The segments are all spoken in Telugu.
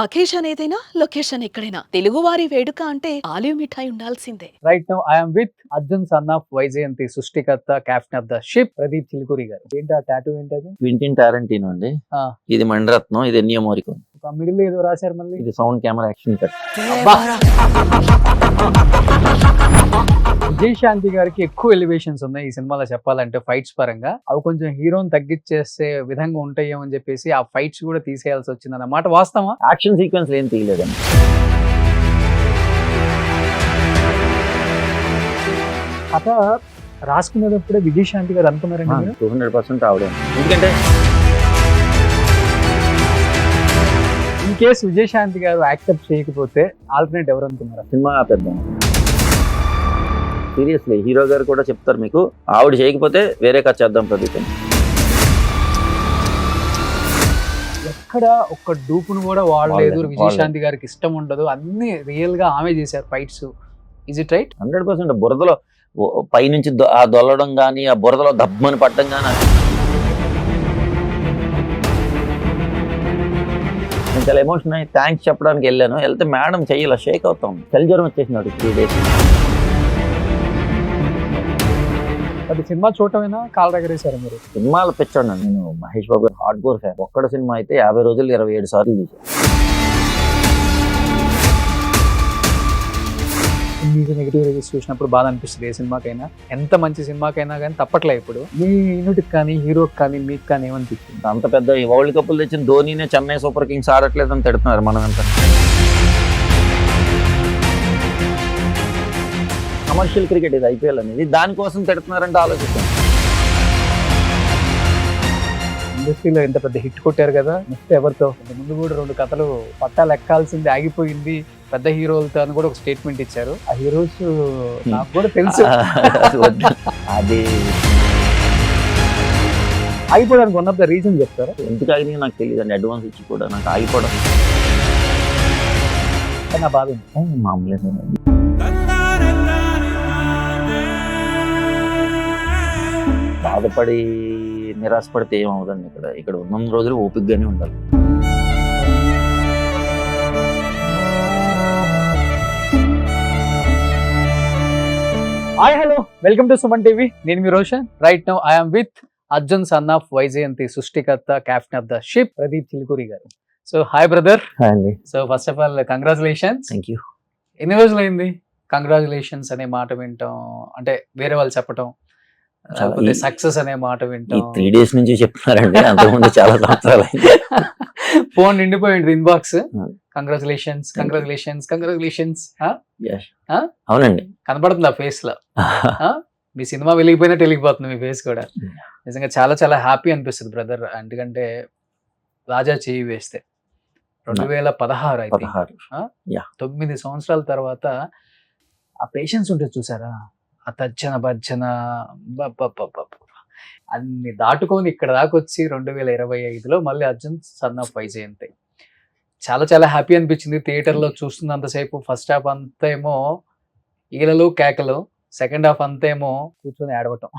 అకేషన్ ఏదైనా లొకేషన్ ఎక్కడైనా తెలుగువారి వేడుక అంటే ఆలివ్ మిఠాయి ఉండాల్సిందే. Right now I'm with Arjun son of Vyjayanthi సృష్టికర్త captain of the ship Pradeep Chilukuri garu. ఏంటి ఆ టాటూ ఏంటది? క్వింటిన్ టారంటీనో అండి. ఆ. ఇది మణిరత్నం, ఇది ఎన్నియో మోరికోన్. ఒక మిడిల్ ఏదో రాశారు మళ్ళీ. ఇది sound camera action cut. Vijayashanti గారికి ఎక్కువ ఎలివేషన్స్ ఉన్నాయి ఈ సినిమాలో చెప్పాలంటే ఫైట్స్ పరంగా. అవి కొంచెం హీరోని తగ్గించేసే విధంగా ఉంటాయేమో అని చెప్పేసి ఆ ఫైట్స్ కూడా తీసేయాల్సి వచ్చింది అన్నమాట. వాస్తవా? యాక్షన్ సీక్వెన్స్ ఏం తీయలేదండి. కథ రాసుకునేటప్పుడే విజయశాంతి గారు అనుకున్నారండి మీరు? 200% ఆవిడే. ఎందుకంటే ఇన్ కేసు విజయశాంతి గారు యాక్సెప్ట్ చేయకపోతే ఆల్టర్నేట్ ఎవరు అనుకున్నారు? సినిమా పెద్ద సీరియస్లీ హీరో గారు కూడా చెప్తారు మీకు, ఆవిడ చేయకపోతే వేరే కథ చేద్దాం ప్రదీప్ అని. ఎక్కడ ఒక్క డూపును కూడా వాడలేదు. విజయశాంతి గారికి ఇష్టం ఉండదు, అన్ని రియల్ గా ఆమె చేశారు ఫైట్స్. Is it right? 100% బురదలో పైనుంచి ఆ దొల్లడం కానీ, ఆ బురదలో దబ్బని పట్టడం కానీ నేను చాలా ఎమోషన్ అయ్యి థ్యాంక్స్ చెప్పడానికి వెళ్ళాను. వెళ్తే మేడం చెయ్యాల షేక్ అవుతాం, చలి జ్వరం వచ్చేసినాడు 3 days. అది సినిమా చూడటమేనా కాల్ దగ్గరేశారు మీరు? సినిమాలు పెంచాను నేను. మహేష్ బాబు గారు హార్డ్ కోర్ ఫ్యాన్. ఒక్కడ సినిమా అయితే 50 రోజులు 27 సార్లు చూసాను. మీకు నెగిటివ్ రివ్యూస్ చూసినప్పుడు బాధ అనిపిస్తుంది ఏ సినిమాకైనా, ఎంత మంచి సినిమాకైనా కానీ తప్పట్లే. ఇప్పుడు మీ యూనిట్కి కానీ హీరోకి కానీ మీకు కానీ ఏమనిపిస్తుంది? అంత పెద్ద వరల్డ్ కప్లు తెచ్చిన ధోనినే చెన్నై సూపర్ కింగ్స్ ఆడట్లేదని తిడుతున్నారు మనం ఎంత. కమర్షియల్ క్రికెట్ ఇది ఐపీఎల్ అనేది, దానికోసం తిడుతున్నారంటే ఆలోచిస్తాం. ఇండస్ట్రీలో ఎంత పెద్ద హిట్ కొట్టారు కదా, నెక్స్ట్ ఎవరితో? ముందు కూడా 2 కథలు పట్టాలు ఎక్కాల్సింది ఆగిపోయింది పెద్ద హీరోలతో అని కూడా ఒక స్టేట్మెంట్ ఇచ్చారు. ఆ హీరోస్ నాకు కూడా తెలుసు. అది ఆగిపోవడానికి వన్ ఆఫ్ ద రీజన్ చెప్తారా? ఎందుకు ఆగినాయో నాకు తెలియదు అండి. అడ్వాన్స్ ఇచ్చి కూడా నాకు ఆగిపోవడం నా బాధ ఉంది. మామూలు బాధపడి నిరాశపడితే ఏమవుదండి. ఇక్కడ ఉన్న రోజులు ఓపికగానే ఉండాలి. Hi hello, welcome to Suman TV. నేను మీ Roshan. Right now I'm with Arjun son of Vyjayanthi సృష్టికర్త captain of the ship Pradeep Chilukuri garu. So hi brother. అండి. So first of all congratulations. Thank you. ఎన్ని రోజులైంది కంగ్రాచులేషన్స్ అనే మాట వింటాం, అంటే వేరే వాళ్ళు చెప్పటం, సక్సెస్ అనే మాట వింటాం? 3 days నుంచి చెప్తున్నారండి, అంతకుముందు చాలా సంవత్సరాలు. ఫోన్ నిండిపోయింది ఇన్బాక్స్. Congratulations congratulations congratulations. అవునండి, కనబడుతుంది ఆ ఫేస్ లో. మీ సినిమా వెలిగిపోయినట్టు వెలిగిపోతుంది మీ ఫేస్ కూడా. నిజంగా చాలా చాలా హ్యాపీ అనిపిస్తుంది బ్రదర్. ఎందుకంటే రాజా చేయి వేస్తే 2016 అయితే 9 సంవత్సరాల తర్వాత ఆ పేషెన్స్ ఉంటుంది చూసారా, ఆ తర్జన భర్జన అన్ని దాటుకొని ఇక్కడ దాకా వచ్చి 2025లో మళ్ళీ అర్జున్ సన్ ఆఫ్ వైజయంతి. చాలా చాలా హ్యాపీ అనిపించింది థియేటర్లో చూస్తున్నంతసేపు. ఫస్ట్ హాఫ్ అంతా ఏమో ఈలలు కేకలు, సెకండ్ హాఫ్ అంతా ఏమో కూర్చొని ఏడవటం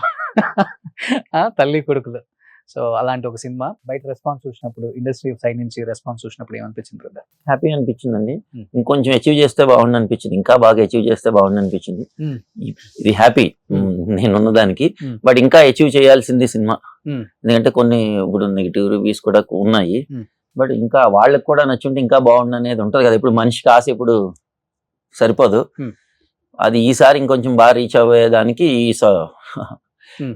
తల్లి కొడుకులు. సో అలాంటి ఒక సినిమా. బయట రెస్పాన్స్ చూసినప్పుడు, ఇండస్ట్రీ సైడ్ నుంచి రెస్పాన్స్ చూసినప్పుడు ఏమనిపించింది బ్రదర్? హ్యాపీ అనిపించిందండి. ఇంకొంచెం అచీవ్ చేస్తే బాగుండు అనిపించింది, ఇంకా బాగా అచీవ్ చేస్తే బాగుండు అనిపించింది. ఇది హ్యాపీ నేనున్న దానికి. బట్ ఇంకా అచీవ్ చేయాల్సింది సినిమా. ఎందుకంటే కొన్ని ఇప్పుడు నెగిటివ్ రివ్యూస్ కూడా ఉన్నాయి. బట్ ఇంకా వాళ్ళకి కూడా నచ్చుంటే ఇంకా బాగుండు అనేది ఉంటుంది కదా. ఇప్పుడు మనిషికి ఆశ ఇప్పుడు సరిపోదు. అది ఈసారి ఇంకొంచెం బాగా రీచ్ అవ్వేదానికి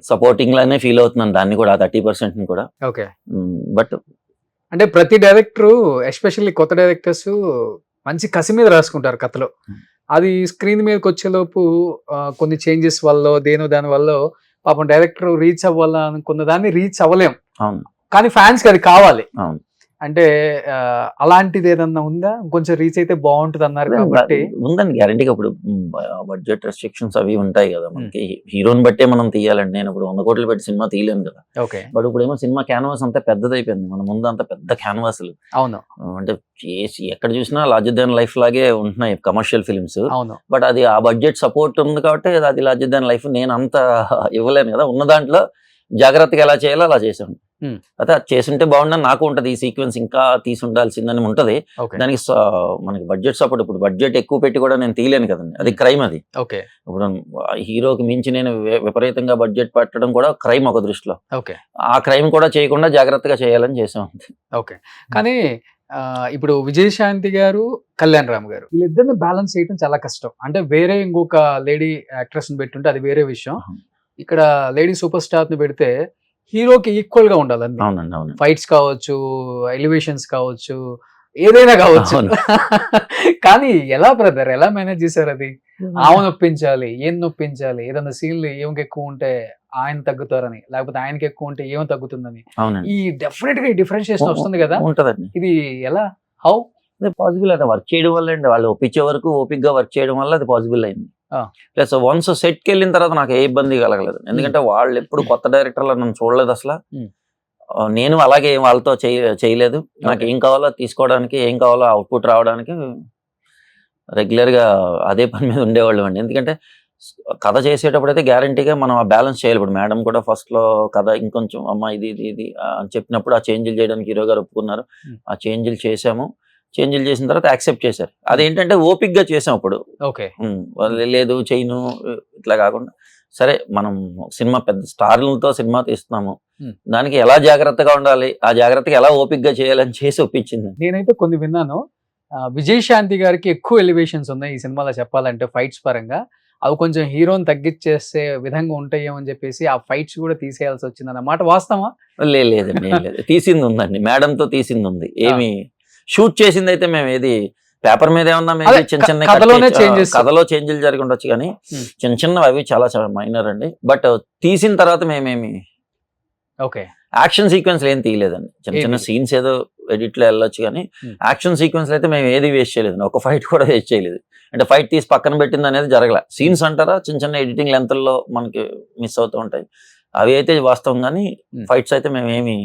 సపోర్టింగ్ లానే ఫీల్ అవుతున్నాను దాన్ని కూడా, 30% కూడా. ఓకే. బట్ అంటే ప్రతి డైరెక్టర్, ఎస్పెషల్లీ కొత్త డైరెక్టర్స్ మంచి కసి మీద రాసుకుంటారు కథలో. అది స్క్రీన్ మీదకి వచ్చేలోపు కొన్ని చేంజెస్ వల్ల దాని వల్ల పాపం డైరెక్టర్ రీచ్ అవ్వాలా అనుకున్న దాన్ని రీచ్ అవ్వలేం. అవును, కానీ ఫ్యాన్స్ కి అది కావాలి. అవును. అంటే అలాంటిది ఏదన్నా ఉందా? కొంచెం రీచ్ అయితే బాగుంటుంది అన్నారు కాబట్టి. ఉందండి గ్యారంటీగా. ఇప్పుడు బడ్జెట్ రెస్ట్రిక్షన్స్ అవి ఉంటాయి కదా మనకి. హీరోని బట్టే మనం తీయాలండి. నేను ఇప్పుడు 100 కోట్లు పెట్టి సినిమా తీయలేను కదా. ఓకే. బట్ ఇప్పుడు ఏమో సినిమా క్యాన్వాస్ అంతా పెద్దదైపోయింది. మన ముందు అంత పెద్ద క్యాన్వాస్లు. అవును. అంటే ఎక్కడ చూసినా లార్జర్ దాన్ లైఫ్ లాగే ఉంటున్నాయి కమర్షియల్ ఫిల్మ్స్. అవును. బట్ అది ఆ బడ్జెట్ సపోర్ట్ ఉంది కాబట్టి అది లార్జర్ దాన్ లైఫ్ నేను అంత ఇవ్వలేను కదా. ఉన్న దాంట్లో జాగ్రత్తగా ఎలా చేయాలో అలా చేసాం. Hmm. అయితే అది చేసుంటే బాగుండని నాకు ఉంటది, ఈ సీక్వెన్స్ ఇంకా తీసి ఉండాల్సిందని ఉంటది. ఓకే దానికి మనకి బడ్జెట్ సపోర్ట్, ఇప్పుడు బడ్జెట్ ఎక్కువ పెట్టి కూడా నేను తీయలేను కదండి, అది క్రైమ్. అది ఓకే ఇప్పుడు హీరోకి మించి నేను విపరీతంగా బడ్జెట్ పెట్టడం కూడా క్రైమ్ ఒక దృష్టిలో. ఓకే ఆ క్రైమ్ కూడా చేయకుండా జాగ్రత్తగా చేయాలని చేసాం. ఓకే కానీ ఇప్పుడు విజయశాంతి గారు, కళ్యాణ్ రామ్ గారు వీళ్ళిద్దరిని బ్యాలెన్స్ చేయడం చాలా కష్టం. అంటే వేరే ఇంకొక లేడీ యాక్ట్రెస్ ని పెట్టుంటే అది వేరే విషయం. ఇక్కడ లేడీ సూపర్ స్టార్ ని పెడితే హీరోకి ఈక్వల్ గా ఉండాలి అన్ని. అవునండి, అవును. ఫైట్స్ కావచ్చు, ఎలివేషన్స్ కావచ్చు, ఏదైనా కావచ్చు. అవును. కానీ ఎలా బ్రదర్, ఎలా మేనేజ్ చేశారు అది? ఆమె నొప్పించాలి, ఏం నొప్పించాలి, ఏదైనా సీన్లు ఏమికి ఎక్కువ ఉంటే ఆయన తగ్గుతారని, లేకపోతే ఆయనకి ఎక్కువ ఉంటే ఏమి తగ్గుతుందని, అవునండి, ఈ డెఫినెట్ గా ఈ డిఫరెన్షియేషన్ వస్తుంది కదా, ఉంటదండి. ఇది ఎలా, హౌ? అది పాసిబుల్, అది వర్క్ చేయడం వల్ల అండి, వాళ్ళు ఒప్పించే వరకు ఓపిక్ గా వర్క్ చేయడం వల్ల అది పాసిబుల్ అయింది. ప్లస్ వన్స్ సెట్ కి వెళ్ళిన తర్వాత నాకు ఏ ఇబ్బంది కలగలేదు, ఎందుకంటే వాళ్ళు ఎప్పుడు కొత్త డైరెక్టర్లు నన్ను చూడలేదు అసలు. నేను అలాగే వాళ్ళతో చేయలేదు. నాకు ఏం కావాలో తీసుకోవడానికి, ఏం కావాలో అవుట్పుట్ రావడానికి రెగ్యులర్ గా అదే పని మీద ఉండేవాళ్ళు అండి. ఎందుకంటే కథ చేసేటప్పుడు అయితే గ్యారంటీగా మనం ఆ బ్యాలెన్స్ చేయాలి. ఇప్పుడు మేడం కూడా ఫస్ట్ లో కథ ఇంకొంచెం అమ్మ ఇది ఇది ఇది అని చెప్పినప్పుడు ఆ చేంజ్లు చేయడానికి హీరో గారు ఒప్పుకున్నారు. ఆ చేంజ్లు చేసాము. చేంజ్లు చేసిన తర్వాత యాక్సెప్ట్ చేశారు. అదేంటంటే ఓపిక్ గా చేసాం. ఇప్పుడు ఓకే లేదు చేయను ఇట్లా కాకుండా, సరే మనం సినిమా పెద్ద స్టార్లతో సినిమా తీస్తున్నాము, దానికి ఎలా జాగ్రత్తగా ఉండాలి, ఆ జాగ్రత్తగా ఎలా ఓపిక్ గా చేయాలని చేసి ఒప్పించింది. నేనైతే కొన్ని విన్నాను, విజయశాంతి గారికి ఎక్కువ ఎలివేషన్స్ ఉన్నాయి ఈ సినిమాలో చెప్పాలంటే ఫైట్స్ పరంగా, అవి కొంచెం హీరోని తగ్గించేసే విధంగా ఉంటాయేమో అని చెప్పేసి ఆ ఫైట్స్ కూడా తీసేయాల్సి వచ్చింది అన్నమాట. వాస్తవమా? లేదండి, ఏం లేదు. తీసింది ఉందండి, మేడంతో తీసింది ఉంది. ఏమి షూట్ చేసింది అయితే మేము ఏది పేపర్ మీద ఏమన్నా చిన్న చిన్న కథలో చేంజ్లు జరిగి ఉండొచ్చు, కానీ చిన్న చిన్నవి అవి చాలా చాలా మైనర్ అండి. బట్ తీసిన తర్వాత మేమేమి ఓకే యాక్షన్ సీక్వెన్స్ ఏం తీయలేదండి. చిన్న చిన్న సీన్స్ ఏదో ఎడిట్ లో వెళ్ళొచ్చు, కానీ యాక్షన్ సీక్వెన్స్ అయితే మేము ఏది వేస్ట్ చేయలేదు. ఒక ఫైట్ కూడా వేస్ట్ చేయలేదు. అంటే ఫైట్ తీసి పక్కన పెట్టింది అనేది జరగల. సీన్స్ అంటారా చిన్న చిన్న ఎడిటింగ్ లెంత్లో మనకి మిస్ అవుతూ ఉంటాయి, అవి అయితే వాస్తవం. కానీ ఫైట్స్ అయితే మేము ఏమి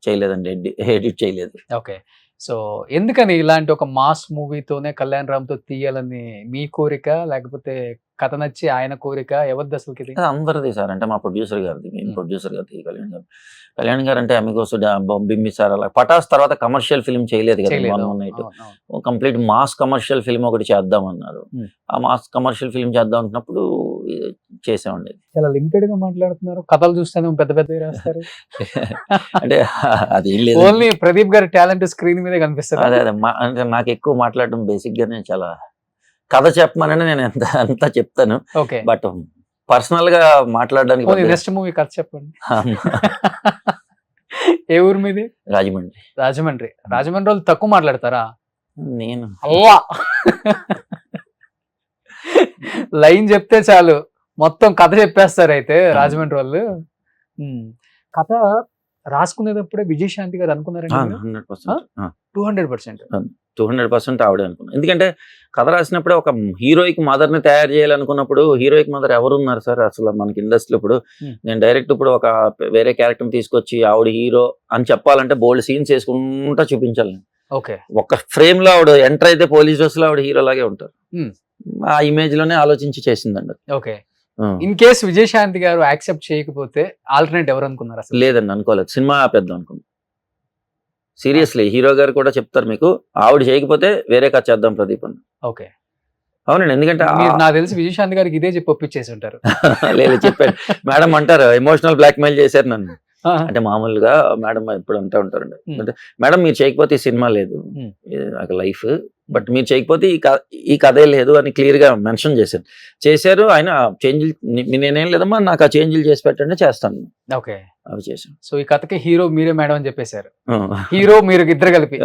చేయలేదండి, ఎడిట్ చేయలేదు. ఓకే సో ఎందుకని ఇలాంటి ఒక మాస్ మూవీతోనే కళ్యాణ్ రామ్ తో తీయాలని మీ కోరిక, లేకపోతే కథ నచ్చి ఆయన కోరిక, ఎవరిది అసలు ఇది? అందరిది సార్, అంటే మా ప్రొడ్యూసర్ గారిది, మెయిన్ ప్రొడ్యూసర్ గారిది కళ్యాణ్ గారు. అంటే అమిగోస్, బింబి సార్, అలా పటాస్ తర్వాత కమర్షియల్ ఫిల్మ్ చేయలేదు కదా, కంప్లీట్ మాస్ కమర్షియల్ ఫిల్మ్ ఒకటి చేద్దామన్నారు. ఆ మాస్ కమర్షియల్ ఫిల్మ్ చేద్దాం అనుకున్నప్పుడు చేసామండి. చాలా లిమిటెడ్ గా మాట్లాడుతున్నారు, కథలు చూస్తేనే పెద్ద పెద్దవి రాస్తారు. అంటే అదేం లేదు, ఓన్లీ ప్రదీప్ గారి టాలెంట్ స్క్రీన్ మీదే కనిపిస్తారు. అదే అంటే నాకు ఎక్కువ మాట్లాడడం బేసిక్ గానే, చాలా కథ చెప్పమని నేను అంతా చెప్తాను. బట్ పర్సనల్ గా మాట్లాడడానికి నెక్స్ట్ మూవీ కథ చెప్పండి. ఏ ఊరు మీది? రాజమండ్రి. రాజమండ్రి వాళ్ళు తక్కువ మాట్లాడతారా? నేను లైన్ చెప్తే చాలు మొత్తం కథ చెప్పేస్తారు. అయితే రాజమండ్రి వాళ్ళు కథ రాసుకునేటప్పుడే విజయశాంతి గారు అనుకున్నారండి? 200% ఆవిడే అనుకున్నాను. ఎందుకంటే కథ రాసినప్పుడే ఒక హీరోయిక్ మదర్ ని తయారు చేయాలనుకున్నప్పుడు, హీరోయిక్ మదర్ ఎవరున్నారు సార్ అసలు మనకి ఇండస్ట్రీలో? ఇప్పుడు నేను డైరెక్ట్ ఇప్పుడు ఒక వేరే క్యారెక్టర్ తీసుకొచ్చి ఆవిడ హీరో అని చెప్పాలంటే బోల్డ్ సీన్స్ వేసుకుంటా చూపించాలి. ఓకే ఒక ఫ్రేమ్ లో ఆవిడ ఎంటర్ అయితే పోలీస్ డ్రెస్ లో ఆవిడ హీరో లాగే ఉంటారు. ఆ ఇమేజ్ లోనే ఆలోచించి చేసిందండి. ఓకే ఇన్ కేస్ విజయశాంతి గారు యాక్సెప్ట్ చేయకపోతే ఆల్టర్నేట్ ఎవరు అనుకున్నారు అసలు? లేదండి, అనుకోలేదు. సినిమా ఆపేద్దాం అనుకున్నాను సీరియస్లీ. హీరో గారు కూడా చెప్తారు మీకు, ఆవిడ చేయకపోతే వేరే కథ చేద్దాం ప్రదీప్ అని. ఓకే అవునండి, ఎందుకంటే నాకు తెలిసి విజయశాంతి గారికి ఇదే చెప్పి ఒప్పించేసి ఉంటారు. లేదు చెప్పాడు. మేడం అంటారు ఎమోషనల్ బ్లాక్ మెయిల్ చేశారు నన్ను. అంటే మామూలుగా మేడం ఎప్పుడు అంటూ ఉంటారండి, అంటే మేడం మీరు చేయకపోతే ఈ సినిమా లేదు, నాకు లైఫ్, బట్ మీరు చేయకపోతే ఈ కథే లేదు అని క్లియర్ గా మెన్షన్ చేశారు. ఆయన చేంజ్లు నేనేం లేదమ్మా, నాకు ఆ చేంజ్లు చేసి పెట్టండి చేస్తాను. ఓకే అవి చేశాను. సో ఈ కథకి హీరో మీరే మేడం అని చెప్పేశారు. హీరో మీరు ఇద్దరు కలిపి.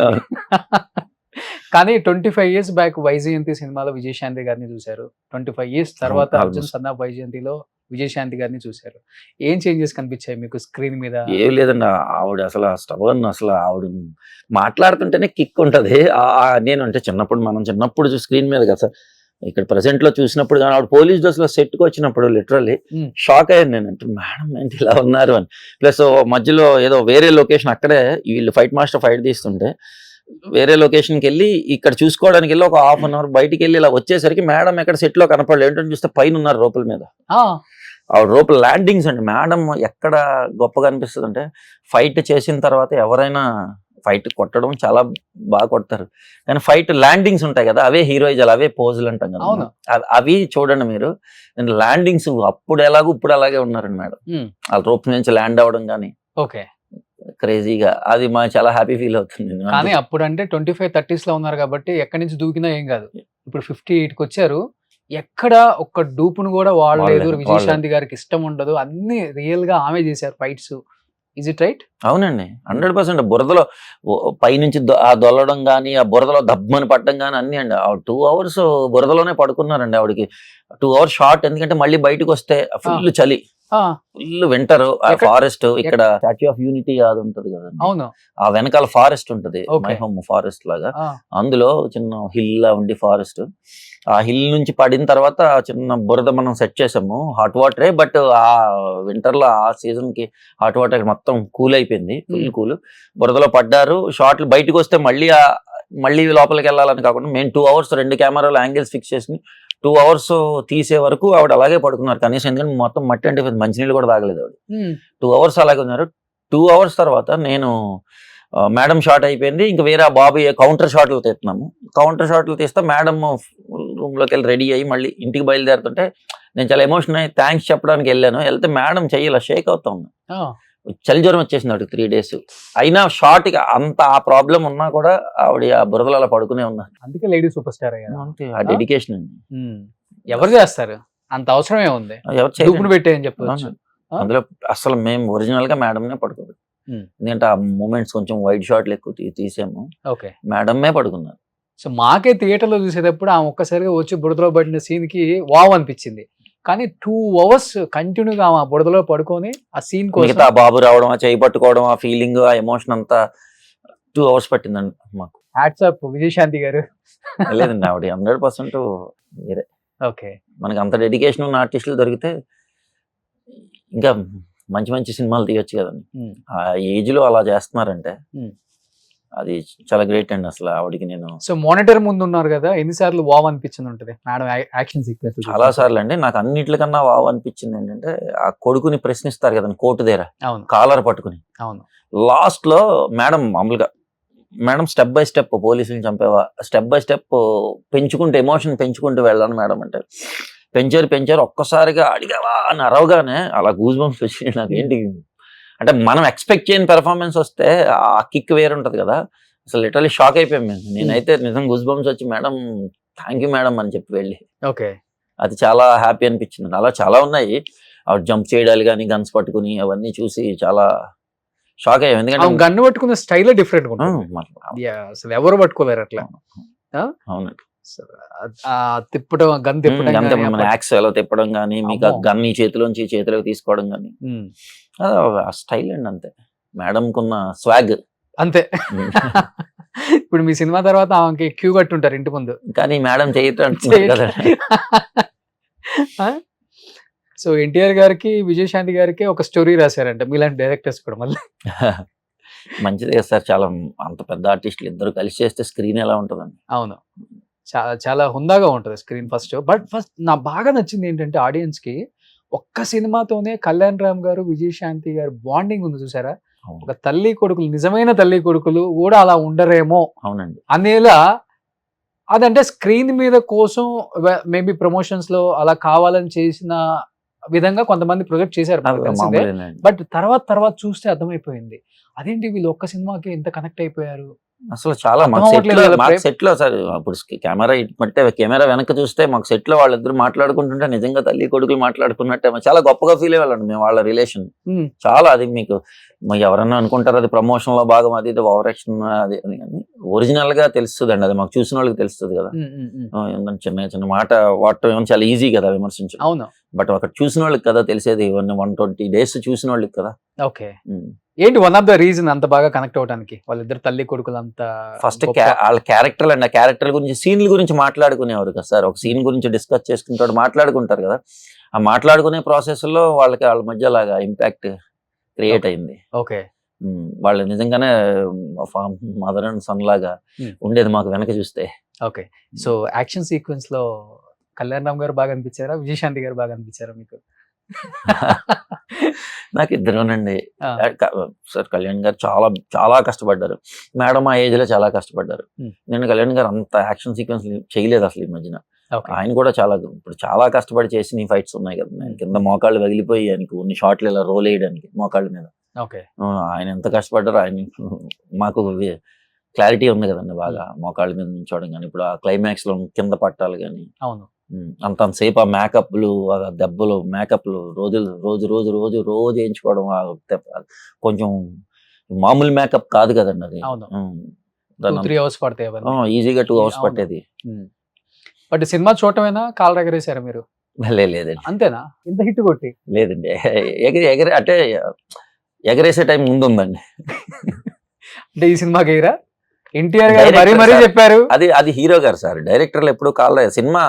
కానీ 25 years బ్యాక్ వైజయంతి సినిమాలో విజయశాంతి గారిని చూశారు. 25 years తర్వాత అర్జున్ సన్ ఆఫ్ వైజయంతిలో విజయశాంతి గారిని చూశారు. ఏం చేంజెస్ కనిపించాయి మీకు స్క్రీన్ మీద? ఏం లేదండి, ఆవిడ అసలు స్టబర్న్, అసలు ఆవిడ మాట్లాడుతుంటేనే కిక్ ఉంటది. నేను అంటే మనం చిన్నప్పుడు స్క్రీన్ మీద కదా సార్, ఇక్కడ ప్రెసెంట్ లో చూసినప్పుడు కానీ ఆవిడ పోలీస్ డ్రెస్ లో సెట్ కు వచ్చినప్పుడు లిటరల్లీ షాక్ అయ్యాను నేను. అంటే మేడం ఏంటి ఇలా ఉన్నారు అని. ప్లస్ మధ్యలో ఏదో వేరే లొకేషన్, అక్కడే వీళ్ళు ఫైట్ మాస్టర్ ఫైట్ తీస్తుంటే వేరే లొకేషన్కి వెళ్ళి ఇక్కడ చూసుకోవడానికి వెళ్ళి ఒక 1/2 hour బయటికి వెళ్ళి ఇలా వచ్చేసరికి మేడం ఎక్కడ సెట్ లో కనపడలేదు. ఏంటని చూస్తే పైన ఉన్నారు రోపుల మీద. ఆవిడ రోప్ ల్యాండింగ్స్ అండి మేడం ఎక్కడ గొప్పగా అనిపిస్తుంది అంటే ఫైట్ చేసిన తర్వాత ఎవరైనా ఫైట్ కొట్టడం చాలా బాగా కొడతారు కానీ ఫైట్ ల్యాండింగ్స్ ఉంటాయి కదా అవే హీరోయిజాలు అవే పోజులు అంటాం కదా అవును. అవి చూడండి మీరు ల్యాండింగ్స్ అప్పుడు ఎలాగో ఇప్పుడు అలాగే ఉన్నారండి మేడం వాళ్ళ రోప్ నుంచి ల్యాండ్ అవ్వడం కానీ ఓకే. క్రేజీగా అది మా చాలా హ్యాపీ ఫీల్ అవుతుంది కానీ అప్పుడు అంటే 25-30s లో ఉన్నారు కాబట్టి ఎక్కడి నుంచి దూకినా ఏం కాదు. ఇప్పుడు 58కి వచ్చారు, ఎక్కడ ఒక్క డూపును కూడా వాడలేదు. వాడలేదు, విజయశాంతి గారికి ఇష్టం ఉండదు, అన్ని రియల్ గా ఆమె చేశారు ఫైట్స్. Is it right? అవునండి 100% బురదలో పైనుంచి ఆ దొల్లడం కానీ ఆ బురదలో దబ్బని పట్టడం కానీ అన్ని అండి. ఆవిడ 2 hours బురదలోనే పడుకున్నారండి. ఆవిడకి 2 hours షార్ట్, ఎందుకంటే మళ్ళీ బయటకు వస్తే ఫుల్ చలి, ఫుల్ వింటర్. ఫారెస్ట్ ఇక్కడ స్టాచ్యూ ఆఫ్ యూనిటీ అది ఉంటది కదండి, అవును. ఆ వెనకాల ఫారెస్ట్ ఉంటది, Okay. మై హోమ్ ఫారెస్ట్ లాగా. ఆ, అందులో చిన్న హిల్ లా ఉండి ఫారెస్ట్, ఆ హిల్ నుంచి పడిన తర్వాత చిన్న బురద మనం సెట్ చేసాము. హాట్ వాటరే, బట్ ఆ వింటర్ లో ఆ సీజన్ కి హాట్ వాటర్ మొత్తం కూల్ అయిపోయింది, ఫుల్ కూల్. బురదలో పడ్డారు. షార్ట్లు బయటకు వస్తే మళ్ళీ లోపలికి వెళ్ళాలని కాకుండా మేము 2 hours 2 కెమెరాలు యాంగిల్స్ ఫిక్స్ చేసి 2 hours తీసే వరకు ఆవిడ అలాగే పడుకున్నారు కనీసం, ఎందుకంటే మొత్తం మట్టి అంటే మంచినీళ్ళు కూడా తాగలేదు ఆవిడ. 2 hours అలాగే ఉన్నారు. 2 hours తర్వాత నేను మేడం షాట్ అయిపోయింది, ఇంకా వేరే బాబు కౌంటర్ షాట్లు తీస్తున్నాము. కౌంటర్ షాట్లు తీస్తే మేడం రూమ్ లోకి వెళ్ళి రెడీ అయ్యి మళ్ళీ ఇంటికి బయలుదేరుతుంటే నేను చాలా ఎమోషన్ అయ్యి థ్యాంక్స్ చెప్పడానికి వెళ్ళాను. వెళ్తే మేడం చెయ్యాల షేక్ అవుతా ఉంది, చలి జ్వరం వచ్చేసింది ఆవిడకి 3 days. అయినా షార్ట్ అంత ఆ ప్రాబ్లం ఉన్నా కూడా ఆవిడ ఆ బురదలో అలా పడుకునే ఉన్నారు. అందుకే లేడీ సూపర్ స్టార్ అయ్యారు. అంతే, ఆ డెడికేషన్ అండి. ఎవరు చేస్తారు? అంత అవసరమే ఉంది, ఎవరు డూపును చేయలేరు. పెట్టేయని చెప్పొచ్చు. అందులో అసలు మేము ఒరిజినల్ గా మేడంనే పడుకోబెట్టాం, ఎందుకంటే ఆ మూమెంట్స్ కొంచెం వైడ్ షాట్లు ఎక్కువ తీసాము, ఓకే. మేడమే పడుకున్నారు. సో మాకే థియేటర్ లో చూసేటప్పుడు ఆమె ఒక్కసారిగా వచ్చి బురదలో పడిన సీన్ కి వావ్ అనిపించింది. కానీ 2 hours కంటిన్యూగా ఆమె బురదలో పడుకొని ఆ సీన్ మిగతా కోసం బాబు రావడం, ఆ చేయి పట్టుకోవడం, ఆ ఫీలింగ్, ఆ ఎమోషన్ అంతా 2 hours పట్టిందండి మాకు. హ్యాట్సాప్ విజయశాంతి గారు. లేదండి ఆవిడ 100% వేరే. ఓకే. మనకి అంత డెడికేషన్ ఉన్న ఆర్టిస్టులు దొరికితే ఇంకా మంచి మంచి సినిమాలు తీయొచ్చు కదండి. ఆ ఏజ్ లో అలా చేస్తున్నారంటే అది చాలా గ్రేట్ అండి. అసలు ఆవిడకి నేను సో మానిటర్ ముందు ఉన్నారు కదా, ఎన్నిసార్లు వావ్ అనిపించింది ఉంటుంది మేడం యాక్షన్ సీక్వెన్స్? చాలా సార్లు అండి. నాకు అన్నిట్లకన్నా వావ్ అనిపించింది ఏంటంటే ఆ కొడుకుని ప్రశ్నిస్తారు కదండి కోర్టు దగ్గర, అవును కాలర్ పట్టుకుని. అవును. లాస్ట్ లో మేడం మామూలుగా మేడం స్టెప్ బై స్టెప్ పోలీసులు చంపేవా, స్టెప్ బై స్టెప్ పెంచుకుంటూ ఎమోషన్ పెంచుకుంటూ వెళ్ళాను మేడం అంటే. పెంచారు ఒక్కసారిగా అడిగావా అని అరవగానే అలా గూజ్ బంప్స్ వచ్చి నాకేంటి అంటే మనం ఎక్స్పెక్ట్ చేయని పెర్ఫార్మెన్స్ వస్తే ఆ కిక్ వేరు ఉంటది కదా. అసలు లిటరలీ షాక్ అయిపోయాం మేము. నేనైతే నిజం గూజ్ బంప్స్ వచ్చి మేడం థ్యాంక్ యూ మేడం అని చెప్పి వెళ్ళి, ఓకే. అది చాలా హ్యాపీ అనిపించింది. అలా చాలా ఉన్నాయి. ఆవిడ జంప్ చేయడాలు కానీ గన్స్ పట్టుకుని అవన్నీ చూసి చాలా షాక్ అయ్యాం. ఎందుకంటే గన్ను పట్టుకున్న స్టైల్ డిఫరెంట్ అసలు ఎవరు పట్టుకోలేరు అట్లా. అవునండి, తిప్పడం గన్ తిప్పడం అంతే. గానీ, మన యాక్స్ ఎలా తిప్పడం కానీ, మీకు అమ్మో. గన్ చేతిలోంచి చేతిలోకి తీసుకోవడం కానీ, ఆ స్టైల్ అండి అంతే. మేడం కున్న స్వాగ్ అంతే. ఇప్పుడు మీ సినిమా తర్వాత ఆమెకి క్యూ కట్టుంటారు ఇంటి ముందు. కానీ మేడం చేయటం కదా. సో ఎన్టీఆర్ గారికి విజయశాంతి గారికి ఒక స్టోరీ రాశారంట మీలాంటి డైరెక్టర్స్ కూడా మళ్ళీ. మంచిదే సార్, చాలా అంత పెద్ద ఆర్టిస్టులు ఇద్దరు కలిసి చేస్తే స్క్రీన్ ఎలా ఉంటుందండి. అవును, చాలా చాలా హుందాగా ఉంటుంది స్క్రీన్ ఫస్ట్. బట్ ఫస్ట్ నా బాగా నచ్చింది ఏంటంటే ఆడియన్స్ కి ఒక్క సినిమాతోనే కళ్యాణ్ రామ్ గారు విజయశాంతి గారు బాండింగ్ ఉంది చూసారా. ఒక తల్లి కొడుకులు, నిజమైన తల్లి కొడుకులు కూడా అలా ఉండరేమో అవునండి అనేలా. అదంటే స్క్రీన్ మీద కోసం మేబీ ప్రమోషన్స్ లో అలా కావాలని చేసిన విధంగా కొంతమంది ప్రొజెక్ట్ చేశారు, బట్ తర్వాత చూస్తే అర్థమైపోయింది అదేంటి వీళ్ళు ఒక్క సినిమాకి ఎంత కనెక్ట్ అయిపోయారు. అసలు చాలా మాకు సెట్ లో సార్ అప్పుడు కెమెరా బట్టే కెమెరా వెనక చూస్తే మాకు సెట్ లో వాళ్ళిద్దరు మాట్లాడుకుంటుంటే నిజంగా తల్లి కొడుకులు మాట్లాడుకున్నట్టే చాలా గొప్పగా ఫీల్ అయ్యేవాళ్ళండి మేము వాళ్ళ రిలేషన్. చాలా అది మీకు ఎవరన్నా అనుకుంటారు అది ప్రమోషన్ లో భాగం, అది ఓవర్ యాక్షన్ అది అని, కానీ ఒరిజినల్ గా తెలుస్తుంది అండి. అది మాకు చూసిన వాళ్ళకి తెలుస్తుంది కదా. చిన్న చిన్న మాట వాడటం చాలా ఈజీ కదా విమర్శించడం. అవును, బట్ అక్కడ చూసిన వాళ్ళకి కదా తెలిసేది. 120 days చూసిన వాళ్ళకి కదా. ఓకే. ఏంటి వన్ ఆఫ్ ద రీజన్ అంత బాగా కనెక్ట్ అవడానికి వాళ్ళిద్దరు తల్లి కొడుకులు అంత? ఫస్ట్ వాళ్ళ క్యారెక్టర్ అండి, ఆ క్యారెక్టర్ గురించి సీన్ల గురించి మాట్లాడుకునేవారు కదా సార్. ఒక సీన్ గురించి డిస్కస్ చేసుకుంటాడు, మాట్లాడుకుంటారు కదా. ఆ మాట్లాడుకునే ప్రాసెస్ లో వాళ్ళ మధ్య లాగా ఇంపాక్ట్ క్రియేట్ అయింది. ఓకే. వాళ్ళు నిజంగానే మదర్ అండ్ సన్ లాగా ఉండేది మాకు వెనక చూస్తే. ఓకే. సో యాక్షన్ సీక్వెన్స్ లో కళ్యాణ్ రామ్ గారు బాగా అనిపించారా, విజయశాంతి గారు బాగా అనిపించారా మీకు? నాకు ఇద్దరునండి. ఆ. సార్ కళ్యాణ్ గారు చాలా చాలా కష్టపడ్డారు. మేడం ఆ ఏజ్ లో చాలా కష్టపడ్డారు. నేను కళ్యాణ్ గారు అంత యాక్షన్ సీక్వెన్స్ చేయలేదు అసలు ఈ మధ్యన. ఓకే. ఆయన కూడా ఇప్పుడు చాలా కష్టపడి చేసిన ఫైట్స్ ఉన్నాయి కదా, నేను కింద మోకాళ్ళు పగిలిపోయి ఆయనకి కొన్ని షాట్లు ఇలా రోల్ వేయడానికి మోకాళ్ళ మీద. ఓకే. ఆయన ఎంత కష్టపడ్డారో ఆయన మాకు క్లారిటీ ఉంది కదండి బాగా మోకాళ్ళ మీద నించోవడం కానీ, ఇప్పుడు ఆ క్లైమాక్స్ లో కింద పట్టాలి కానీ, అవును. అంతసేపు ఆ మేకప్లు, ఆ దెబ్బలు, మేకప్లు రోజు వేయించుకోవడం, కొంచెం మామూలు మేకప్ కాదు కదండి అది. అవును. 2-3 అవర్స్ పడతాయి అవన్నీ. ఈజీగా 2 అవర్స్ అవును. పట్టేది. బట్ సినిమా చూడటమేనా కాల్ ఎగరేసారా మీరు? లేదండి, అంతేనా? ఇంత హిట్ కొట్టి? లేదండి. ఎగిరి అంటే ఎగరేసే టైం ముందు ఉందండి. అంటే ఈ సినిమాకి ఎగిరా? ఎన్టీఆర్ గారు Director మరీ sir. చెప్పారు. అది హీరో గారు సార్, డైరెక్టర్లు ఎప్పుడు కాల్ సినిమా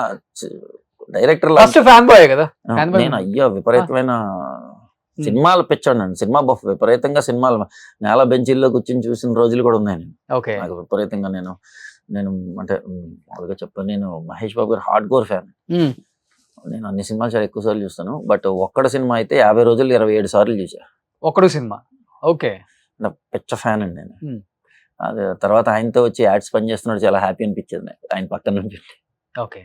డైరెక్టర్లు. ఫస్ట్ ఫ్యాన్ బాయ్ కదా? Fan boy. నేను అయ్యో విపరీతమైన సినిమాలు పిచ్చానండి, సినిమా బఫ్ విపరీతంగా. సినిమాలు నేల బెంచీల్లో కూర్చొని చూసిన రోజులు కూడా ఉన్నాయి. ఓకే. నాకు విపరీతంగా నేను అంటే మామూలుగా చెప్పాను, నేను మహేష్ బాబు గారు హార్డ్ కోర్ ఫ్యాన్. నేను అన్ని సినిమాలు చాలా ఎక్కువ సార్లు చూస్తాను. బట్ ఒక్కడ సినిమా అయితే 50 రోజులు 27 సార్లు చూసా. ఒక్కడు సినిమా? ఓకే. నా పిచ్చ ఫ్యాన్ అండి నేను. అది తర్వాత ఆయనతో వచ్చి యాడ్స్ పని చేస్తున్నాడు, చాలా హ్యాపీ అనిపించేది నాకు ఆయన పక్కన నుంచి. ఓకే.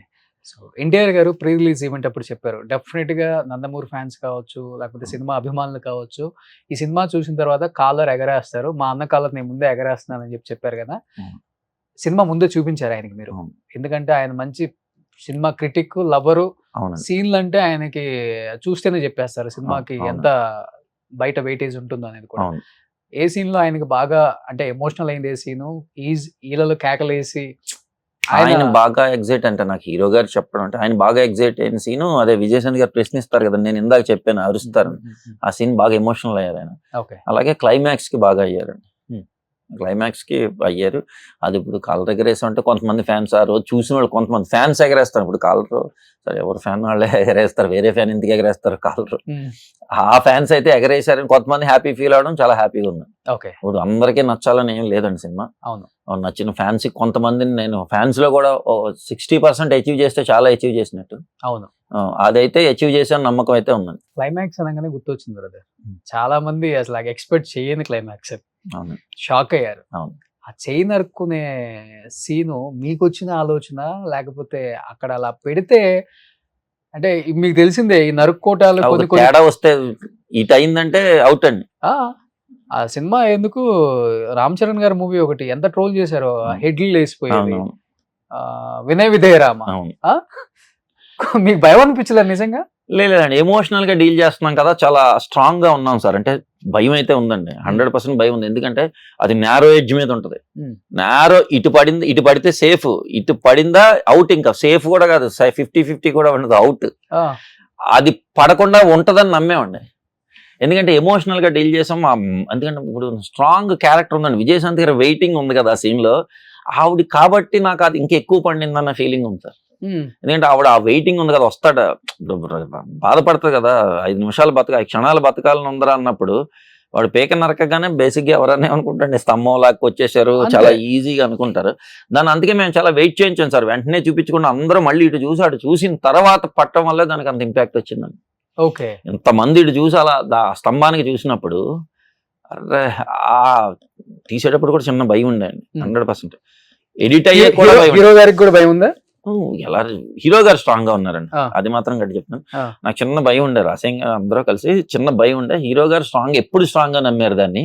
సో ఎన్టీఆర్ గారు ప్రీ రిలీజ్ ఈవెంట్ అప్పుడు చెప్పారు, డెఫినెట్ గా నందమూరి ఫ్యాన్స్ కావచ్చు, లేకపోతే సినిమా అభిమానులు కావచ్చు, ఈ సినిమా చూసిన తర్వాత కాలర్ ఎగరేస్తారు, మా అన్న కాలర్ నేను ముందే ఎగరేస్తున్నానని చెప్పారు కదా. సినిమా ముందే చూపించారు ఆయనకి మీరు, ఎందుకంటే ఆయన మంచి సినిమా క్రిటిక్, లవరు. సీన్లు అంటే ఆయనకి చూస్తేనే చెప్పేస్తారు సినిమాకి ఎంత బయట వెయిటేజ్ ఉంటుందో అనేది కూడా. ఏ సీన్ లో ఆయనకి బాగా అంటే ఎమోషనల్ అయింది ఏ సీను? ఈలలో కేకలేసి ఆయన బాగా ఎగ్జైట్ అంటే నాకు హీరో గారు చెప్పడం అంటే, ఆయన బాగా ఎగ్జైట్ అయిన సీను అదే విజయశాంతి గారు ప్రశ్నిస్తారు కదా, నేను ఇందాక చెప్పాను అరుస్తారు, ఆ సీన్ బాగా ఎమోషనల్ అయ్యారు ఆయన. అలాగే క్లైమాక్స్ కి బాగా అయ్యారండి. క్లైమాక్స్ కి అయ్యారు. అది ఇప్పుడు కాలర్ ఎగరేసాం అంటే కొంతమంది ఫ్యాన్స్ ఆ రోజు చూసిన వాళ్ళు కొంతమంది ఫ్యాన్స్ ఎగరేస్తారు. ఇప్పుడు కాలర్ సరే ఎవరు ఫ్యాన్ వాళ్ళే ఎగరేస్తారు, వేరే ఫ్యాన్ ఎందుకు ఎగరేస్తారు కాలర్. ఆ ఫ్యాన్స్ అయితే ఎగరేసారని కొంతమంది హ్యాపీ ఫీల్ అవడం చాలా హ్యాపీగా ఉంది. ఇప్పుడు అందరికీ నచ్చాలని ఏం లేదండి సినిమా. అవును, నచ్చిన ఫ్యాన్స్ కొంతమందిని నేను ఫ్యాన్స్ లో కూడా 60% అచీవ్ చేస్తే చాలా అచీవ్ చేసినట్టు. అవును, అదైతే అచీవ్ చేసాను నమ్మకం అయితే ఉందండి. క్లైమాక్స్ అనగానే గుర్తొచ్చింది బ్రదర్, చాలా మంది అసలు ఎక్స్పెక్ట్ చేయని క్లైమాక్స్, షాక్ అయ్యారు. ఆ చెయ్యి నరుక్కునే సీను మీకు వచ్చిన ఆలోచన, లేకపోతే అక్కడ అలా పెడితే అంటే మీకు తెలిసిందే ఈ నరుక్కోటాలు కొన్ని తేడా వస్తే ఇటు అయిందంటే అవుట్ అండి. ఆ సినిమా ఎందుకు రామ్ చరణ్ గారి మూవీ ఒకటి ఎంత ట్రోల్ చేశారో, హెడ్లు లేసిపోయేది, వినయ విధేయరామ. మీకు భయం అనిపించలేదు నిజంగా? లేదండి, ఎమోషనల్ గా డీల్ చేస్తున్నాం కదా, చాలా స్ట్రాంగ్ గా ఉన్నాం సార్. అంటే భయం అయితే ఉందండి, 100% భయం ఉంది. ఎందుకంటే అది నేరో ఎడ్జ్ మీద ఉంటది. నేరో ఇటు పడితే సేఫ్, ఇటు పడిందా అవుట్. ఇంకా సేఫ్ కూడా కాదు, 50-50 కూడా ఉండదు, అవుట్. అది పడకుండా ఉంటదని నమ్మేమండి. ఎందుకంటే ఎమోషనల్ గా డీల్ చేసాం. ఎందుకంటే ఇప్పుడు స్ట్రాంగ్ క్యారెక్టర్ ఉందండి, విజయశాంతి గారి వెయిటింగ్ ఉంది కదా ఆ సీన్ లో, ఆవిడ కాబట్టి నాకు అది ఇంకా ఎక్కువ పండిందన్న ఫీలింగ్ ఉంది సార్. ఎందుకంటే ఆవిడ ఆ వెయిటింగ్ ఉంది కదా, వస్తాడు బాధపడుతుంది కదా, 5 నిమిషాలు 5 క్షణాలు బతకాలని ఉందరా అన్నప్పుడు వాడు పేక నరకగానే బేసిక్ గా ఎవరన్నా అనుకుంటాండి స్తంభం లాగా వచ్చేసారు, చాలా ఈజీగా అనుకుంటారు దాన్ని. అందుకే మేము చాలా వెయిట్ చేయించాం సార్, వెంటనే చూపించకుండా అందరూ మళ్ళీ ఇటు చూసాడు, చూసిన తర్వాత పట్టడం వల్లే దానికి అంత ఇంపాక్ట్ వచ్చిందండి. ఓకే, ఇంతమంది ఇటు చూసి అలా స్తంభానికి చూసినప్పుడు తీసేటప్పుడు కూడా చిన్న భయం ఉండండి, 100%. ఎడిట్ అయ్యే హీరో గారికి కూడా భయం ఉందా? ఎలా హీరో గారు స్ట్రాంగ్ గా ఉన్నారండి, అది మాత్రం గట్టి చెప్తాను. నాకు చిన్న భయం ఉండే, రహస్యంగా అందరూ కలిసి చిన్న భయం ఉండే. హీరో గారు ఎప్పుడు స్ట్రాంగ్ గా నమ్మారు దాన్ని.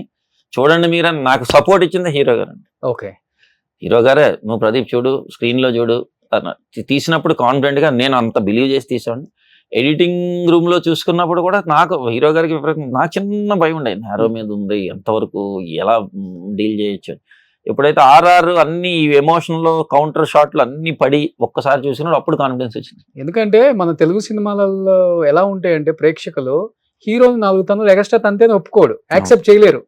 చూడండి మీరు, నాకు సపోర్ట్ ఇచ్చింది హీరో గారు అండి. ఓకే, హీరో గారే, నువ్వు ప్రదీప్ చూడు, స్క్రీన్ లో చూడు, తీసినప్పుడు కాన్ఫిడెంట్ గా నేను అంత బిలీవ్ చేసి తీసాను. ఎడిటింగ్ రూమ్ లో చూసుకున్నప్పుడు కూడా నాకు హీరో గారికి నాకు చిన్న భయం ఉండే, నేరో మీద ఉంది, ఎంతవరకు ఎలా డీల్ చేయొచ్చు. ఎప్పుడైతే ఆర్ఆర్ అన్ని ఎమోషన్ లో కౌంటర్ షాట్లు అన్ని పడి ఒక్కసారి చూసినప్పుడు అప్పుడు కాన్ఫిడెన్స్ వచ్చింది. ఎందుకంటే మన తెలుగు సినిమాలలో ఎలా ఉంటాయంటే ప్రేక్షకులు హీరోని 4 తన్నులు ఎక్స్ట్రా తంతేనే ఒప్పుకోడు, యాక్సెప్ట్ చేయలేరు.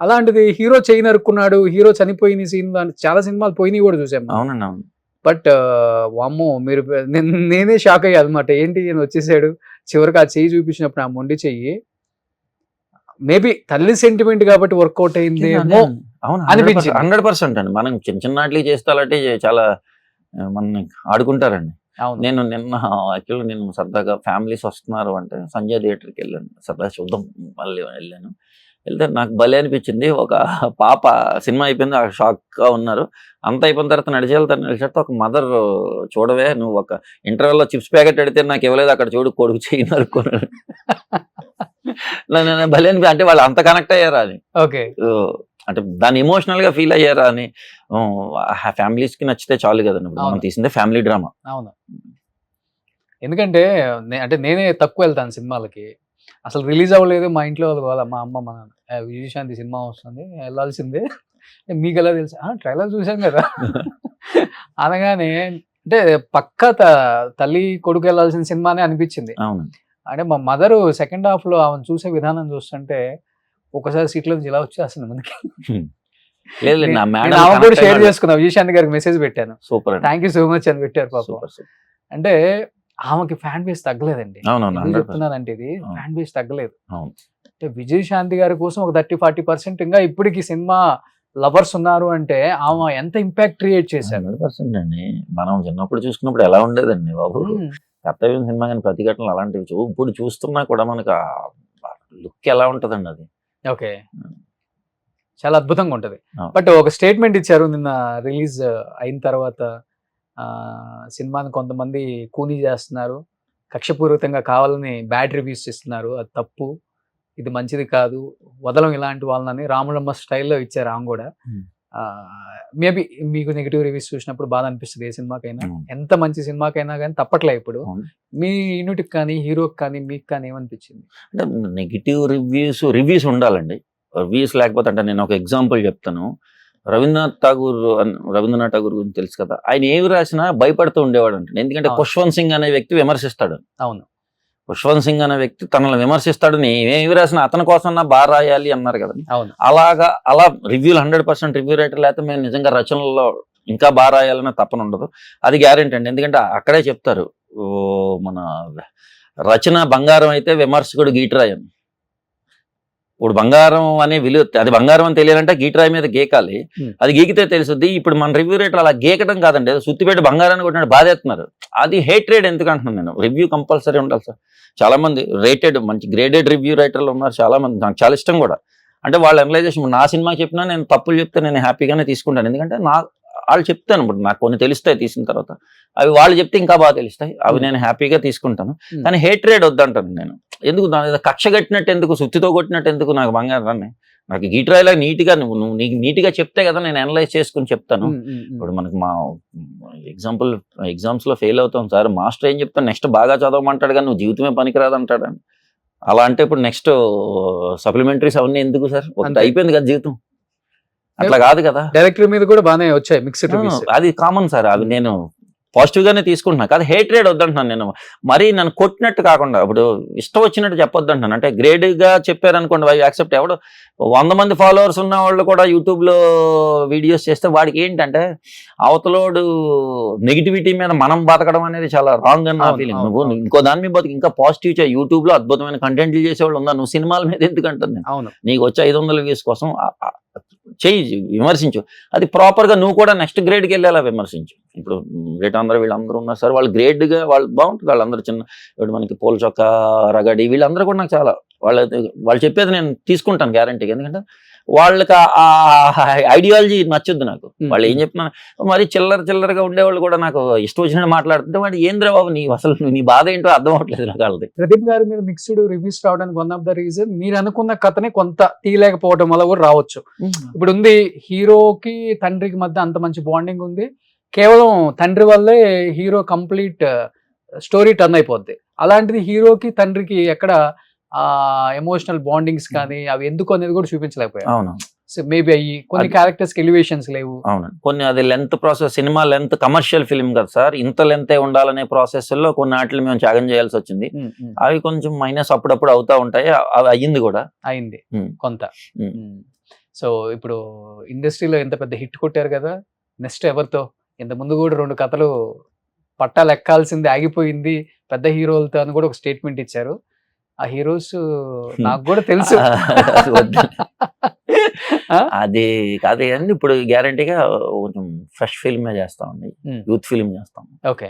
అలాంటిది హీరో చేయి నరుక్కున్నాడు, హీరో చనిపోయిన సీన్ చాలా సినిమాలు పోయినాయి కూడా చూసాము. అవునండి, అవును. బట్ వామ్మో, మీరు నేనే షాక్ అయ్యా అనమాట, ఏంటి ఈయన వచ్చేసాడు. చివరికి ఆ చెయ్యి చూపించినప్పుడు ఆ మొండి చెయ్యి మేబీ తల్లి సెంటిమెంట్ కాబట్టి వర్కౌట్ అయిందేమో అనిపించింది. 100% అండి. మనం చిన్న చిన్న వాటికి చేస్తే అలాంటి చాలా మనని ఆడుకుంటారండి. అవును. నేను నిన్న యాక్చువల్గా నేను సరదాగా ఫ్యామిలీస్ వస్తున్నారు అంటే సంజయ్ థియేటర్కి వెళ్ళాను, సరదా చూద్దాం మళ్ళీ వెళ్ళాను. వెళ్తే నాకు భలే అనిపించింది. ఒక పాప సినిమా అయిపోయింది, షాక్గా ఉన్నారు. అంత అయిపోయిన తర్వాత నడిచేస్తే ఒక మదర్, చూడవే నువ్వు ఒక ఇంటర్వెల్లో చిప్స్ ప్యాకెట్ అడిగితే నాకు ఇవ్వలేదు, అక్కడ చూడు కొడుకు చేయి నరుక్కున్నాడు. నన్ను భలే అనిపి అంటే వాళ్ళు అంత కనెక్ట్ అయ్యారా అని, ఓకే. అంటే దాన్ని ఎమోషనల్ గా ఫీల్ అయ్యారా అని. ఫ్యామిలీస్ కి నచ్చితే చాలు కదండి, ఇప్పుడు మనం అవును. తీసిందే ఫ్యామిలీ డ్రామా. అవును. ఎందుకంటే అంటే నేనే తక్కువ వెళ్తాను సినిమాలకి. అసలు రిలీజ్ అవ్వలేదు, మా ఇంట్లో వాళ్ళు గోల, మా అమ్మ మా నాన్న, విజయశాంతి సినిమా వస్తుంది వెళ్ళాల్సిందే, మీకు ఎలా తెలుసు, ట్రైలర్ చూసాం కదా అనగానే అంటే పక్కా తల్లి కొడుకు వెళ్ళాల్సిన సినిమానే అనిపించింది. అవును. అంటే మా మదరు సెకండ్ హాఫ్ లో ఆమెను చూసే విధానం చూస్తుంటే ఒకసారి సీట్లో నుంచి ఇలా వచ్చేస్తుంది ముందుకి. లేదు నా నేను ఆమె కూడా షేర్ చేసుకున్నా, విజయశాంతి గారికి మెసేజ్ పెట్టాను, super thank you so much అని పెట్టారు పాపం. సూపర్. అంటే ఆమెకి ఫ్యాన్ బేస్ తగ్గలేదండి. అవునవును, ఎందుకు 100%. చెప్తున్నానంటే ఇది అవును. ఫ్యాన్ బేస్ తగ్గలేదు. అవును. అంటే విజయశాంతి గారి కోసం ఒక 30-40% ఇంకా ఇప్పటికి సినిమా లవర్స్ ఉన్నారు అంటే ఆమె ఎంత ఇంపాక్ట్ క్రియేట్ చేశారు. 100% అండి. మనం చిన్నప్పుడు చూసుకున్నప్పుడు ఎలా ఉండేదండి బాబు, ఉమ్, కర్తవ్యం సినిమా కానీ ప్రతిఘటనలు అలాంటివి ఇప్పుడు చూస్తున్నా కూడా మనకు లుక్ ఎలా ఉంటదండి అది. ఓకే, చాలా అద్భుతంగా ఉంటది. అవును. బట్ ఒక స్టేట్మెంట్ ఇచ్చారు నిన్న రిలీజ్ అయిన తర్వాత, సినిమాని కొంతమంది కూనీ చేస్తున్నారు, కక్షపూరితంగా కావాలని బ్యాడ్ రివ్యూస్ ఇస్తున్నారు, అది తప్పు, ఇది మంచిది కాదు, వదలం ఇలాంటి వాళ్ళని రాములమ్మ స్టైల్లో ఇచ్చారు ఆమె కూడా. మేబీ మీకు నెగిటివ్ రివ్యూస్ చూసినప్పుడు బాధ అనిపిస్తుంది ఏ సినిమాకైనా, ఎంత మంచి సినిమాకైనా కానీ తప్పట్లే ఇప్పుడు. అవును. మీ యూనిట్కి కానీ హీరోకి కానీ మీకు కానీ ఏమనిపించింది? అంటే నెగిటివ్ రివ్యూస్ ఉండాలండి. రివ్యూస్ లేకపోతే, అంటే నేను ఒక ఎగ్జాంపుల్ చెప్తాను. రవీంద్రనాథ్ ఠాగూర్ గురించి తెలుసు కదా, ఆయన ఏమి రాసినా భయపడుతూ ఉండేవాడు అంటే. ఎందుకంటే అవును. ఖుష్వంత్ సింగ్ అనే వ్యక్తి విమర్శిస్తాడు. అవును. ఖుష్వంత్ సింగ్ అనే వ్యక్తి తనను విమర్శిస్తాడు, ఏమి రాసినా అతని కోసం బాగా రాయాలి అన్నారు కదా. అవును. అలా రివ్యూలు 100% రివ్యూ రైటర్ లేకపోతే మేము నిజంగా రచనల్లో ఇంకా బాగా రాయాలనే తపన ఉండదు, అది గ్యారెంటీ అండి. ఎందుకంటే అక్కడే చెప్తారు, మన రచన బంగారం అయితే విమర్శకుడు గీటరాయి అని. ఇప్పుడు బంగారం అనే విలువ, అది బంగారం అని తెలియాలంటే గీటరాయి మీద గీకాలి, అది గీకితే తెలుస్తుంది. ఇప్పుడు మన రివ్యూ రైటర్ అలా గీకడం కాదండి, సుత్తిపెట్టి బంగారాన్ని కొట్టినట్టు బాధేస్తున్నారు. అది హేట్రేడ్ ఎందుకు అంటున్నాను నేను. రివ్యూ కంపల్సరీ ఉండాలి సార్. చాలా మంది రేటెడ్ మంచి గ్రేడెడ్ రివ్యూ రైటర్లు ఉన్నారు చాలా మంది, నాకు చాలా ఇష్టం కూడా. అంటే వాళ్ళ అనలైజేషన్, నా సినిమా చెప్పినా నేను తప్పులు చెప్తే నేను హ్యాపీగానే తీసుకుంటాను. ఎందుకంటే వాళ్ళు చెప్తాను, ఇప్పుడు నాకు కొన్ని తెలుస్తాయి తీసిన తర్వాత, అవి వాళ్ళు చెప్తే ఇంకా బాగా తెలుస్తాయి, అవి నేను హ్యాపీగా తీసుకుంటాను. కానీ హేట్రేడ్ వద్దంటాను నేను. ఎందుకు దాని మీద కక్ష కట్టినట్టు ఎందుకు, సుత్తితో కొట్టినట్టు ఎందుకు నాకు బంగారాన్ని. నాకు గీటరాయిలా నీట్గా నువ్వు నీకు నీట్గా చెప్తే కదా నేను అనలైజ్ చేసుకుని చెప్తాను. ఇప్పుడు మనకి మా ఎగ్జామ్స్లో ఫెయిల్ అవుతాం సార్, మాస్టర్ ఏం చెప్తాను, నెక్స్ట్ బాగా చదవమంటాడు కానీ నువ్వు జీవితమే పనికిరాదు అంటాడని. అలా అంటే ఇప్పుడు నెక్స్ట్ సప్లిమెంటరీస్ అవన్నీ ఎందుకు సార్, ఒకటి అయిపోయింది కదా జీవితం, అట్లా కాదు కదా. డైరెక్టర్ మీద కూడా బాగానే వచ్చాయి మిక్స్డ్ రివ్యూస్, అది కామన్ సార్, అవి నేను పాజిటివ్ గానే తీసుకుంటున్నా. కాదు హేట్రేడ్ వద్దంటున్నాను నేను. మరీ నన్ను కొట్టినట్టు కాకుండా, ఇప్పుడు ఇష్టం వచ్చినట్టు చెప్పొద్దు అంటున్నాను. అంటే గ్రేడ్ గా చెప్పారనుకోండి, అవి యాక్సెప్ట్. ఎవడు 100 మంది ఫాలోవర్స్ ఉన్న వాళ్ళు కూడా యూట్యూబ్ లో వీడియోస్ చేస్తే వాడికి ఏంటంటే అవతలోడు నెగిటివిటీ మీద మనం బతకడం అనేది చాలా రాంగ్ అని నా ఫీలింగ్. నువ్వు ఇంకో దాని మీద బతుకు, ఇంకా పాజిటివ్ చేయి. యూట్యూబ్ లో అద్భుతమైన కంటెంట్లు చేసేవాళ్ళు ఉన్నారు, నువ్వు సినిమాల మీద ఎందుకంటాను నేను. అవును. నీకు వచ్చే 500 వ్యూస్ కోసం చెయ్యి, విమర్శించు. అది ప్రాపర్ గా నువ్వు కూడా నెక్స్ట్ గ్రేడ్కి వెళ్ళేలా విమర్శించు. ఇప్పుడు వీళ్ళందరూ ఉన్నారు సార్, వాళ్ళు గ్రేడ్ గా వాళ్ళు బాగుంటుంది. వాళ్ళందరూ చిన్న, ఇప్పుడు మనకి పోల్ చొక్క రగడి వీళ్ళందరూ కూడా నాకు చాలా, వాళ్ళు చెప్పేది నేను తీసుకుంటాను గ్యారంటీగా. ఎందుకంటే వాళ్ళకి ఆ ఐడియాలజీ నచ్చొద్దు నాకు. వాళ్ళు ఏం చెప్తున్నా మరి చిల్లరగా ఉండేవాళ్ళు కూడా నాకు ఇష్టం వచ్చినట్టు మాట్లాడుతుంటే వాడు ఏంద్రా బాబు అసలు నీ బాధ ఏంటో అర్థం అవ్వట్లేదు నాకు వాళ్ళది. ప్రదీప్ గారి మీద మిక్స్డ్ రివ్యూస్ రావడానికి వన్ ఆఫ్ ద రీజన్ మీరు అనుకున్న కథని కొంత తీయలేకపోవడం వల్ల కూడా రావచ్చు. ఇప్పుడు ఉంది, హీరోకి తండ్రికి మధ్య అంత మంచి బాండింగ్ ఉంది, కేవలం తండ్రి వల్లే హీరో కంప్లీట్ స్టోరీ టర్న్ అయిపోద్ది. అలాంటిది హీరోకి తండ్రికి ఎక్కడ ఎమోషనల్ బాండింగ్స్ కానీ అవి ఎందుకు అనేది కూడా చూపించలేకపోయారు. అవును. సో మేబీ అయ్యి కొన్ని క్యారెక్టర్స్ కి ఎలివేషన్స్ లేవు. అవును, కొన్ని అది length process, cinema length, commercial film కదా సార్, ఇంత లెంతే ఉండాలనే ప్రాసెస్ లో కొన్ని వాటిని మేము త్యాగం చేయాల్సి వచ్చింది. అవి కొంచెం మైనస్ అప్పుడప్పుడు అవుతా ఉంటాయి, అవి అయ్యింది కూడా అయింది కొంత. సో ఇప్పుడు ఇండస్ట్రీలో ఎంత పెద్ద హిట్ కొట్టారు కదా, నెక్స్ట్ ఎవరితో? ఇంత ముందు కూడా 2 కథలు పట్టాలు ఎక్కాల్సింది ఆగిపోయింది పెద్ద హీరోలతో అని కూడా ఒక స్టేట్మెంట్ ఇచ్చారు. ఆ హీరోస్ నాకు కూడా తెలుసు. అది కాదు కానీ ఇప్పుడు గ్యారంటీగా కొంచెం ఫ్రెష్ ఫిల్మే చేస్తామండి, యూత్ ఫిల్మ్ చేస్తాం. ఓకే.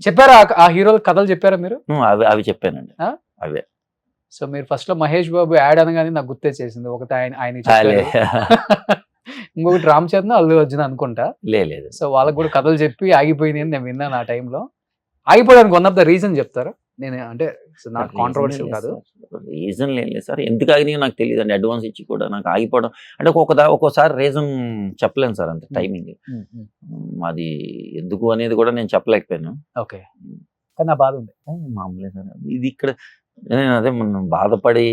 చెప్పారా ఆ హీరోల కథలు చెప్పారా మీరు? అవి అవి చెప్పానండి. ఆ? అవే. సో మీరు ఫస్ట్ లో మహేష్ బాబు యాడ్ అనగానే నాకు గుర్తే చేసింది. ఒకటి ఆయన లే చెప్పారు, ఇంకొకటి రామ్ చరణ్, అల్లు అర్జున్ అనుకుంటా. లేదు. సో వాళ్ళకి కూడా కథలు చెప్పి ఆగిపోయింది అని నేను విన్నాను ఆ టైంలో. ఆగిపోవడానికి వన్ ఆఫ్ ద రీజన్ చెప్తారా? నేను అంటే నాకు కాంట్రవర్షియల్ కాదు. రీజన్ లేదు సార్, ఎందుకు ఆగినాయో నాకు తెలియదు అండి. అడ్వాన్స్ ఇచ్చి కూడా నాకు ఆగిపోవడం అంటే ఒక్కోసారి రీజన్ చెప్పలేను సార్, అంత టైమింగ్ అది ఎందుకు అనేది కూడా నేను చెప్పలేకపోయాను. ఓకే, కానీ నా బాధ ఉంది. మామూలే సార్, ఇది ఇక్కడ నేను అదే మనం బాధపడి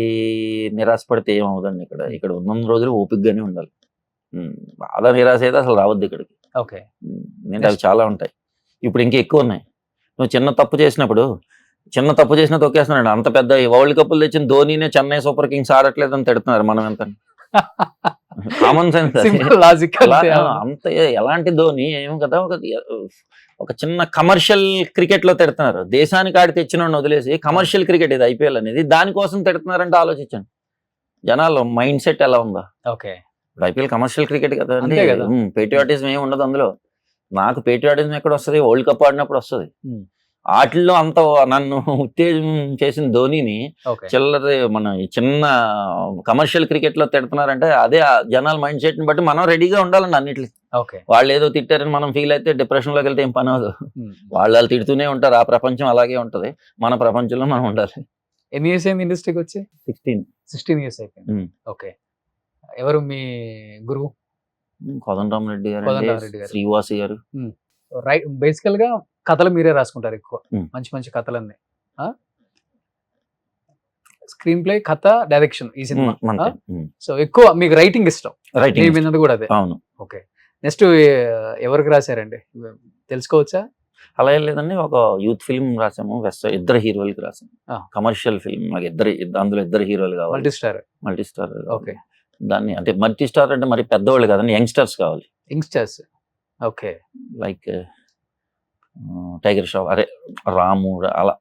నిరాశపడితే ఏమవుదండి. ఇక్కడ ఉన్న రోజులు ఓపికగానే ఉండాలి. బాధ నిరాశ అయితే అసలు రావద్దు ఇక్కడికి. ఓకే, నేను అవి చాలా ఉంటాయి, ఇప్పుడు ఇంకా ఎక్కువ ఉన్నాయి. నువ్వు చిన్న తప్పు చేసినా తొక్కేస్తున్నాడు. అంత పెద్ద వరల్డ్ కప్పులు తెచ్చిన ధోనినే చెన్నై సూపర్ కింగ్స్ ఆడట్లేదు అని తిడుతున్నారు. మనం ఎంత కామన్ సెన్స్ లాజిక్ అంత ఎలాంటి ధోని ఏం కదా, ఒక చిన్న కమర్షియల్ క్రికెట్ లో తిడుతున్నారు. దేశానికి ఆడి తెచ్చిన వదిలేసి కమర్షియల్ క్రికెట్ ఇది ఐపీఎల్ అనేది, దానికోసం తిడుతున్నారంటే ఆలోచించండి జనాలు మైండ్ సెట్ ఎలా ఉందా. ఓకే, ఇప్పుడు ఐపీఎల్ కమర్షియల్ క్రికెట్ కదా అండి, అంతే కదా. పేట్రియాటిజం ఏమి ఉండదు అందులో. నాకు పేట్రియాటిజం ఎక్కడ వస్తుంది? వరల్డ్ కప్ ఆడినప్పుడు వస్తుంది. వాటిల్లో అంత నన్ను ఉత్తేజం చేసిన ధోనిని ఓకే, చిల్లర మన ఈ చిన్న కమర్షియల్ క్రికెట్ లో తిడుతున్నారంటే అదే ఆ జనాల మైండ్ సెట్ ని బట్టి మనం రెడీగా ఉండాలండి అన్నిటికీ. ఓకే, వాళ్ళు ఏదో తిట్టారని మనం ఫీల్ అయితే డిప్రెషన్ లోకి వెళ్తే ఏం పని అవ్వదు. వాళ్ళు తిడుతూనే ఉంటారు, ఆ ప్రపంచం అలాగే ఉంటది, మన ప్రపంచంలో మనం ఉండాలి. ఎన్ని ఇయర్స్ అయింది ఇండస్ట్రీకి వచ్చి? 16 ఇయర్స్ అయిపోయింది. ఓకే, ఎవరు మీ గురువు? కోదండరామరెడ్డి కోదండరామరెడ్డి గారు, గారు. శ్రీవాసి గారు. రైట్, బేసికల్ గా కథలు మీరే రాసుకుంటారు ఎక్కువ, మంచి మంచి కథలన్నీ. స్క్రీన్ ప్లే, కథ, డైరెక్షన్ ఈ సినిమా. సో ఎక్కువ మీకు రైటింగ్ ఇష్టం, రైటింగ్ విన్నది కూడా అదే. అవును. ఓకే, నెక్స్ట్ ఎవరికి రాశారండి తెలుసుకోవచ్చా? అలా ఏం లేదండి, ఒక యూత్ ఫిల్మ్ రాసాము, ఇద్దరు హీరోలకి రాసాము. కమర్షియల్ ఫిల్మ్, నాకు అందులో ఇద్దరు హీరోలు కావాలి, మల్టీ స్టార్. ఓకే, దాన్ని అంటే మల్టీ స్టార్ అంటే మరి పెద్దవాళ్ళు కదండి, యంగ్స్టర్స్ కావాలి. Youngsters, okay, like tiger Shroff, అరే రాము, అలా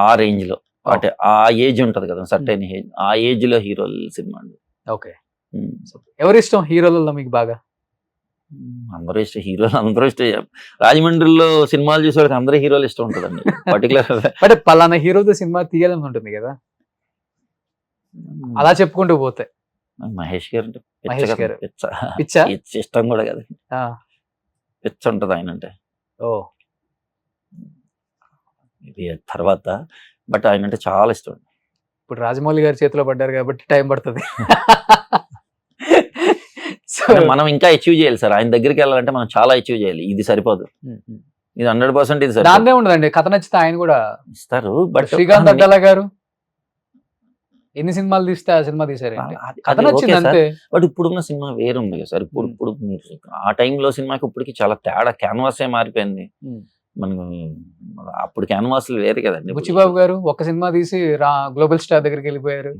ఆ రేంజ్ లో, అంటే ఆ ఏజ్ ఉంటది కదా సర్టైన్ ఏజ్, ఆ ఏజ్ లో హీరోల సినిమా అండి. ఓకే, ఎవరి ఇష్టం హీరోలలో మీకు బాగా? అందరూ ఇష్టం, హీరోలు అందరూ ఇష్టం. రాజమండ్రిలో సినిమాలు చూసే వాళ్ళకి అందరూ హీరోలు ఇష్టం ఉంటుందండి. పర్టికులర్ అంటే పలానా హీరోతో సినిమా తీయాలని ఉంటుంది కదా, అలా చెప్పుకుంటూ పోతే. మహేష్ గారు అంటే మహేష్ గారు పిచ్చ ఇష్టం కూడా కదా, పిచ్చ ఉంటది ఆయన అంటే. ఓ, ఇది తర్వాత బట్ ఆయన అంటే చాలా ఇష్టం. ఇప్పుడు రాజమౌళి గారి చేతిలో పడ్డారు కాబట్టి టైం పడుతుంది. మనం ఇంకా అచీవ్ చేయాలి సార్, ఆయన దగ్గరికి వెళ్ళాలంటే మనం చాలా అచీవ్ చేయాలి. ఇది సరిపోదు, ఇది 100% ఇది సరిపోదు. దాన్నే ఉండదండి, కథ నచ్చితే ఆయన కూడా ఇస్తారు. బట్ శ్రీకాంత్ అడ్డాల గారు ఎన్ని సినిమాలు తీస్తే ఆ సినిమా తీసారండి, కథ నచ్చింది అంతే. బట్ ఇప్పుడున్న సినిమా వేరుంది కదా సార్. ఇప్పుడు మీరు ఆ టైంలో సినిమాకి ఇప్పటికి చాలా తేడా, క్యాన్వాసే మారిపోయింది. మనకు అప్పుడు క్యాన్వాస్లు వేరే కదండి. బుచ్చిబాబు గారు ఒక సినిమా తీసి గ్లోబల్ స్టార్ దగ్గరికి వెళ్ళిపోయారు.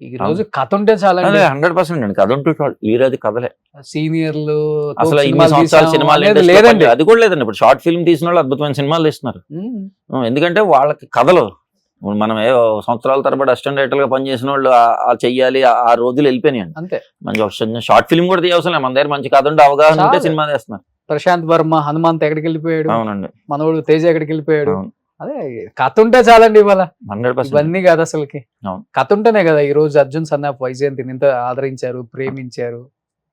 ఈ రోజు కథ ఉంటే చాలా 100% అండి, కథ ఉంటే వీరది కథలే. సీనియర్లు అసలు ఇన్ని సంవత్సరాల సినిమాలు లేదండి, అది కూడా లేదండి. ఇప్పుడు షార్ట్ ఫిల్మ్ తీసిన వాళ్ళు అద్భుతమైన సినిమాలు తీస్తున్నారు. ఎందుకంటే వాళ్ళకి కథలు, మనం ఏ సంవత్సరాల తరబడి అసిస్టెంట్ డైరెక్టర్ గా పనిచేసిన వాళ్ళు చెయ్యాలి, ఆ రోజులు వెళ్ళిపోయినాయండి. అంతే, మంచి షార్ట్ ఫిల్మ్ కూడా తీయవసరం లేదు, మన దగ్గర మంచి కథ ఉంటే అవగాహన ఉంటే సినిమా తీస్తున్నారు. ప్రశాంత్ వర్మ హనుమంత్ ఎక్కడికి వెళ్ళిపోయాడు, అవునండి, మనోడు తేజ ఎక్కడికి వెళ్ళిపోయాడు. అదే కథ ఉంటే చాలండి. ఇవాళ 100% ఇవన్నీ కాదు అసలుకి, కథ ఉంటేనే కదా ఈ రోజు అర్జున్ సన్ ఆఫ్ వైజయంతిని ఇంత ఆదరించారు, ప్రేమించారు,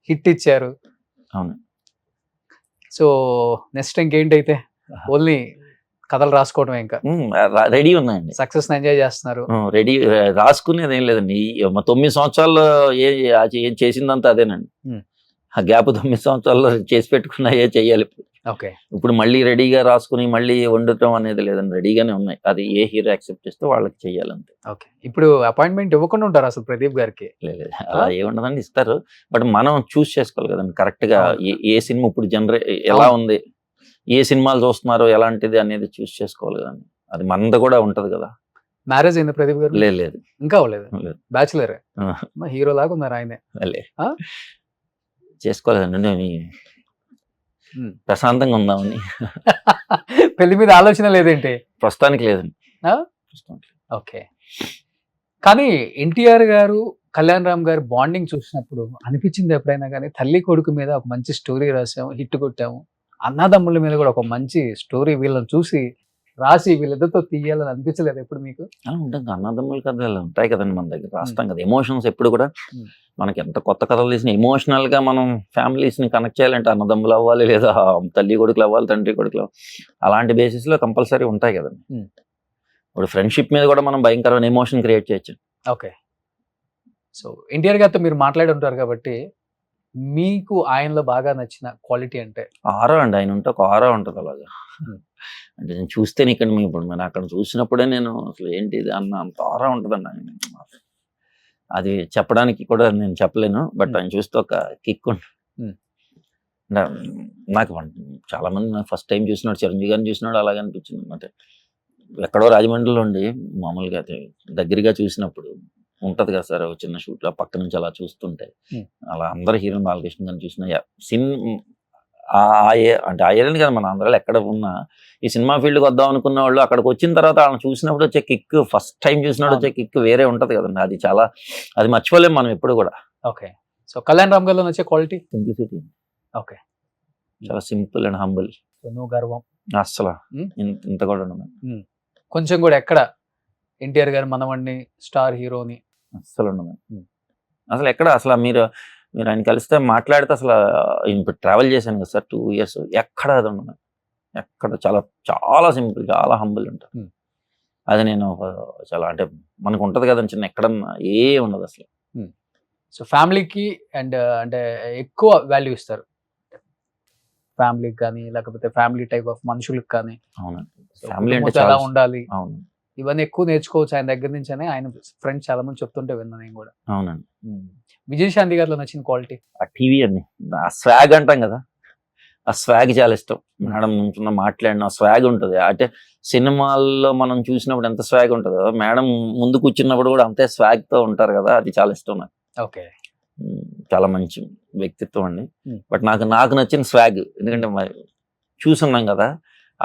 హిట్ ఇచ్చారు. అవును. సో నెక్స్ట్ ఇంకేంటైతే ఓన్లీ కథలు రాసుకోవడమే, ఇంకా రెడీ ఉన్నాయండి, సక్సెస్ ఎంజాయ్ చేస్తున్నారు. రెడీ, రాసుకునేది ఏం లేదండి. 9 సంవత్సరాల్లో ఏం చేసిందంతా అదేనండి. ఆ గ్యాప్ 9 సంవత్సరాల్లో చేసి పెట్టుకున్నా చెయ్యాలి. ఓకే, ఇప్పుడు మళ్ళీ రెడీగా రాసుకుని మళ్ళీ వండటం అనేది లేదండి, రెడీగానే ఉన్నాయి. అది ఏ హీరో యాక్సెప్ట్ చేస్తే వాళ్ళకి చెయ్యాలంతే. ఓకే, ఇప్పుడు అపాయింట్మెంట్ ఇవ్వకుండా ఉంటారు అసలు ప్రదీప్ గారికి? లేదు, అలా ఏముండదండి, ఇస్తారు. బట్ మనం చూస్ చేసుకోవాలి కదండి కరెక్ట్ గా, ఏ సినిమా ఇప్పుడు ఎలా ఉంది, ఏ సినిమాలు చూస్తున్నారు, ఎలాంటిది అనేది చూస్ చేసుకోవాలి కదండి. అది మనది కూడా ఉంటది కదా. మ్యారేజ్ అయింది ప్రదీప్ గారు? లేదు, ఇంకా అవ్వలేదు, బ్యాచులర్. హీరో లాగా ఉన్నారు ఆయనే. చేసుకోలేదండి, ప్రశాంతంగా ఉందామని. పెళ్లి మీద ఆలోచన లేదేంటి ప్రస్తుతానికి? లేదండి. ఓకే, కానీ ఎన్టీఆర్ గారు కళ్యాణ్ రామ్ గారు బాండింగ్ చూసినప్పుడు అనిపించింది ఎప్పుడైనా కానీ, తల్లి కొడుకు మీద ఒక మంచి స్టోరీ రాసాము, హిట్ కొట్టాము, అన్నదమ్ముల మీద కూడా ఒక మంచి స్టోరీ వీళ్ళని చూసి రాసి వీళ్ళిద్దరితో తీయాలని అనిపించలేదు ఎప్పుడు మీకు? అలా ఉంటుంది, అన్నదమ్ముల కథలు ఉంటాయి కదండి మన దగ్గర, రాస్తాం కదా. ఎమోషన్స్ ఎప్పుడు కూడా మనకి ఎంత కొత్త కథలు తీసిన ఎమోషనల్ గా మనం ఫ్యామిలీస్ ని కనెక్ట్ చేయాలంటే అన్నదమ్ములు అవ్వాలి, లేదా తల్లి కొడుకులు అవ్వాలి, తండ్రి కొడుకులు అలాంటి బేసిస్ లో కంపల్సరీ ఉంటాయి కదండి. ఇప్పుడు ఫ్రెండ్షిప్ మీద కూడా మనం భయంకరమైన ఎమోషన్ క్రియేట్ చేయొచ్చు. ఓకే. సో ఎన్టీఆర్ గారితో మీరు మాట్లాడి ఉంటారు కాబట్టి మీకు ఆయనలో బాగా నచ్చిన క్వాలిటీ అంటే? ఆరా అండి, ఆయన ఉంటే ఒక ఆరా ఉంటుంది అలాగా. అంటే నేను చూస్తే ఇక్కడ ఇప్పుడు నేను అక్కడ చూసినప్పుడే నేను అసలు ఏంటి ఇది అన్న అంత ఆరా ఉంటుందండి ఆయన. అది చెప్పడానికి కూడా నేను చెప్పలేను, బట్ ఆయన చూస్తే ఒక కిక్ ఉంటుంది. నాకు చాలా మంది నాకు ఫస్ట్ టైం చూసినాడు, చిరంజీవి గారిని చూసినాడు అలాగే అనిపించింది అనమాట. ఎక్కడో రాజమండ్రిలో ఉండి మామూలుగా దగ్గరగా చూసినప్పుడు ఉంటది కదా సార్, చిన్న షూట్ లో పక్క నుంచి అలా చూస్తుంటే అలా అందరు హీరోయిన్ బాలకృష్ణ గారిని చూసిన అంటే ఆ ఏరియాని కదా మన ఆంధ్రాలో ఎక్కడ ఉన్నా ఈ సినిమా ఫీల్డ్కి వద్దాం అనుకున్న వాళ్ళు అక్కడికి వచ్చిన తర్వాత వాళ్ళని చూసినప్పుడు వచ్చే కిక్, ఫస్ట్ టైం చూసినప్పుడు వచ్చే కిక్ వేరే ఉంటది కదండి. అది చాలా, అది మర్చిపోలేము మనం ఎప్పుడు కూడా. ఓకే. సో కళ్యాణ్ రామ్ గారిలో వచ్చే క్వాలిటీ? సింప్లిసిటీ. ఓకే. చాలా సింపుల్ అండ్ హంబుల్. నో గర్వం అస్సలు ఇంత కూడా ఉండదు. కొంచెం కూడా ఎక్కడ ఎన్టీఆర్ గారు మనవాడిని, స్టార్ హీరోని అస్సలు ఉండదు అసలు ఎక్కడ. అసలు మీరు ఆయన కలిస్తే మాట్లాడితే అసలు ఇప్పుడు ట్రావెల్ చేశాను కదా సార్ 2 years, ఎక్కడ అది ఉండదు. ఎక్కడ చాలా చాలా సింపుల్, చాలా హంబుల్ ఉంటుంది. అది నేను చాలా అంటే మనకు ఉంటది కదండి చిన్న, ఎక్కడన్నా ఏ ఉండదు అసలు. సో ఫ్యామిలీకి అండ్ అంటే ఎక్కువ వాల్యూ ఇస్తారు, ఫ్యామిలీకి కానీ లేకపోతే ఫ్యామిలీ టైప్ ఆఫ్ మనుషులకు కానీ. అవునండి, ఫ్యామిలీ అంటే ఎలా చాలా ఉండాలి, అవును ఇవన్నీ ఎక్కువ నేర్చుకోవచ్చు ఆయన దగ్గర నుంచి అని ఆయన ఫ్రెండ్స్ చాలా మంది చెప్తుంటే విన్నాను నేను కూడా. అవునండి. విజయశాంతి గారిలో నచ్చిన క్వాలిటీ? ఆ టీవీ అండి, ఆ స్వాగ్ అంటాం కదా, ఆ స్వాగ్ చాలా ఇష్టం. మేడం నుంచున్న మాట్లాడిన ఆ స్వాగ్ ఉంటుంది. అంటే సినిమాల్లో మనం చూసినప్పుడు ఎంత స్వాగ్ ఉంటుందో మేడం ముందు కూర్చున్నప్పుడు కూడా అంతే స్వాగ్ తో ఉంటారు కదా, అది చాలా ఇష్టం నాకు. ఓకే. చాలా మంచి వ్యక్తిత్వం అండి. బట్ నాకు నచ్చిన స్వాగ్, ఎందుకంటే చూసున్నాం కదా,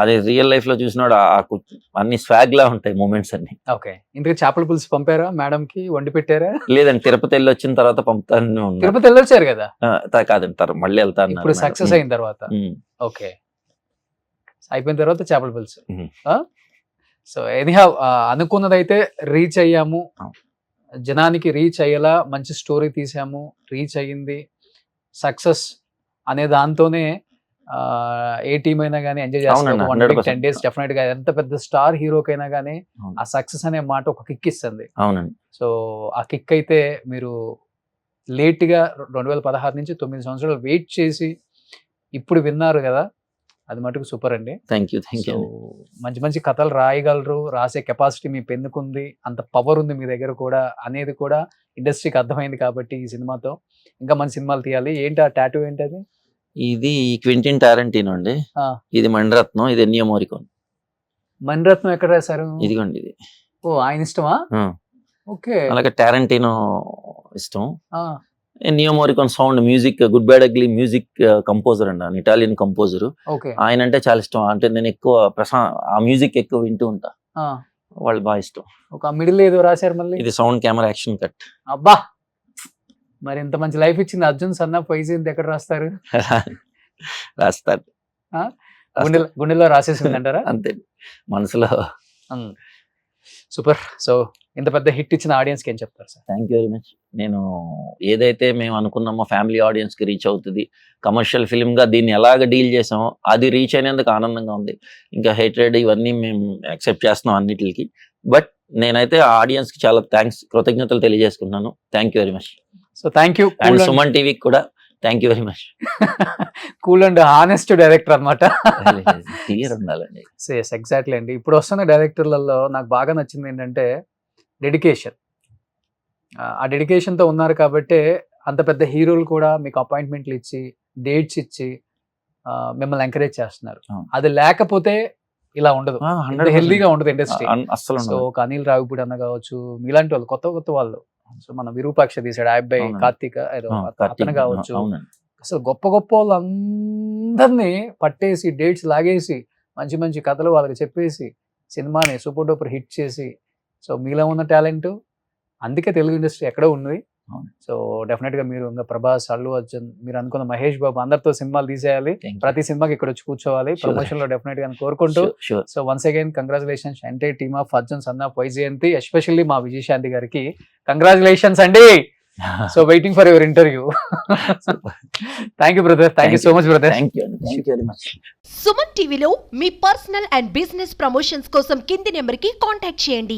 అది రియల్ లైఫ్ లో చూసినాడు అన్ని స్వాగ్ లా ఉంటాయి మూమెంట్స్ అన్ని. ఓకే. ఇంతకు చేపల పులుసు పంపారా మేడం కి, వండి పెట్టారా? లేదండి, తిరుపతి వెళ్ళి వచ్చిన తర్వాత పంపుతాను. తిరుపతి వెళ్ళొచ్చారు కదా? కాదండి, మళ్ళీ వెళ్తాను ఇప్పుడు సక్సెస్ అయిన తర్వాత. ఓకే, అయిపోయిన తర్వాత చేపల పులుసు. సో ఎనీహౌ అనుకున్నదైతే రీచ్ అయ్యాము, జనానికి రీచ్ అయ్యేలా మంచి స్టోరీ తీసాము, రీచ్ అయ్యింది. సక్సెస్ అనే దాంతోనే ఏ టీం అయినా కానీ ఎంజాయ్ చేస్తారు. 1 week 10 days డెఫినెట్ గా ఎంత పెద్ద స్టార్ హీరోకైనా కానీ ఆ సక్సెస్ అనే మాట ఒక కిక్ ఇస్తుంది. అవునండి. సో ఆ కిక్ అయితే మీరు లేట్ గా 2016 నుంచి 9 సంవత్సరాలు వెయిట్ చేసి ఇప్పుడు విన్నారు కదా, అది మటుకు సూపర్ అండి. Thank you. మంచి మంచి కథలు రాయగలరు, రాసే కెపాసిటీ మీ పెన్నుకుంది, అంత పవర్ ఉంది మీ దగ్గర కూడా అనేది కూడా ఇండస్ట్రీకి అర్థమైంది. కాబట్టి ఈ సినిమాతో ఇంకా మంచి సినిమాలు తీయాలి. ఏంటి ఆ టాటూ ఏంటి అది? ఇది క్వింటిన్ టారెంటినో అండి, ఇది మణిరత్నం, ఇది ఎన్నియో మోరికోన్. మణిరత్నం ఎక్కడ రాశారు? ఇదిగోండి ఇది. ఓ ఆయన ఇష్టమా? ఓకే. అలాగే టారెంటినో ఇష్టం. Ennio Morricone sound music, good bad ugly music composer అండి, ఆయన ఇటాలియన్ కంపోజర్. ఆయన అంటే చాలా ఇష్టం. అంటే నేను ఎక్కువ ఆ మ్యూజిక్ ఎక్కువ వింటూ ఉంటా, వాళ్ళు బాగా ఇష్టం. ఒక మిడిల్ ఏదో రాశారు మళ్ళీ, ఇది సౌండ్ కెమెరా యాక్షన్ కట్. అబ్బా, మరి ఇంత మంచి లైఫ్ ఇచ్చింది అర్జున్ సన్ ఆఫ్ వైజయంతి ఎక్కడ రాస్తారు? రాస్తారు, గుండెలో రాసేసింది అంటారా? అంతే, మనసులో. సూపర్. సో ఇంత పెద్ద హిట్ ఇచ్చిన ఆడియన్స్ కి ఏం చెప్తారు sir? Thank you very much. నేను ఏదైతే మేము అనుకున్నామో ఫ్యామిలీ ఆడియన్స్ కి రీచ్ అవుతుంది, కమర్షియల్ ఫిల్మ్ గా దీన్ని ఎలాగ డీల్ చేసామో అది రీచ్ అయినందుకు ఆనందంగా ఉంది. ఇంకా హేట్రెడ్ ఇవన్నీ మేము యాక్సెప్ట్ చేస్తున్నాం అన్నిటికి. బట్ నేనైతే ఆడియన్స్ కి చాలా కృతజ్ఞతలు తెలియజేసుకుంటున్నాను. Thank you very much. So thank you. And Suman టీవీకి కూడా thank you very much. Cool and honest director అనమాట. క్లియర్ ఉండాలండి. ఎగ్జాక్ట్లీ అండి. ఇప్పుడు వస్తున్న డైరెక్టర్లలో నాకు బాగా నచ్చింది ఏంటంటే డెడికేషన్. ఆ డెడికేషన్తో ఉన్నారు కాబట్టి అంత పెద్ద హీరోలు కూడా మీకు అపాయింట్మెంట్లు ఇచ్చి, డేట్స్ ఇచ్చి మిమ్మల్ని ఎంకరేజ్ చేస్తున్నారు. అది లేకపోతే ఇలా ఉండదు, హెల్దీగా ఉండదు ఇండస్ట్రీ అసలు. సో ఒక అనిల్ రావిపూడి అన్న కావచ్చు, మీలాంటి వాళ్ళు కొత్త వాళ్ళు. సో మన విరూపాక్ష తీసాడు, అబ్బాయి కార్తీక ఏదో అతను కావచ్చు. అసలు గొప్ప వాళ్ళు అందరినీ పట్టేసి డేట్స్ లాగేసి మంచి మంచి కథలు వాళ్ళకి చెప్పేసి సినిమాని సూపర్ డూపర్ హిట్ చేసి, సో మీలో ఉన్న టాలెంట్ అందుకే తెలుగు ఇండస్ట్రీ ఎక్కడో ఉంది. అవును. సో డెఫినెట్ గా మీరు ఇంకా ప్రభాస్, అల్లు అర్జున్, మీరు అనుకున్న మహేష్ బాబు అందరితో సినిమాలు తీసేయాలి, Thank you. ప్రతి సినిమాకి ఇక్కడ వచ్చి కూర్చోవాలి, Sure. ప్రమోషన్ లో డెఫినెట్ గా కోరుకుంటూ. Sure, sure. So once again congratulations entire team of Arjun son of Vyjayanthi, especially మా విజయశాంతి గారికి కంగ్రాచులేషన్స్ అండి. So waiting for your interview. Thank you brother, thank you so much brother. Thank you very much. Suman టీవీలో మీ పర్సనల్ అండ్ బిజినెస్ ప్రమోషన్స్ కోసం కింది నెంబర్కి కాంటాక్ట్ చేయండి.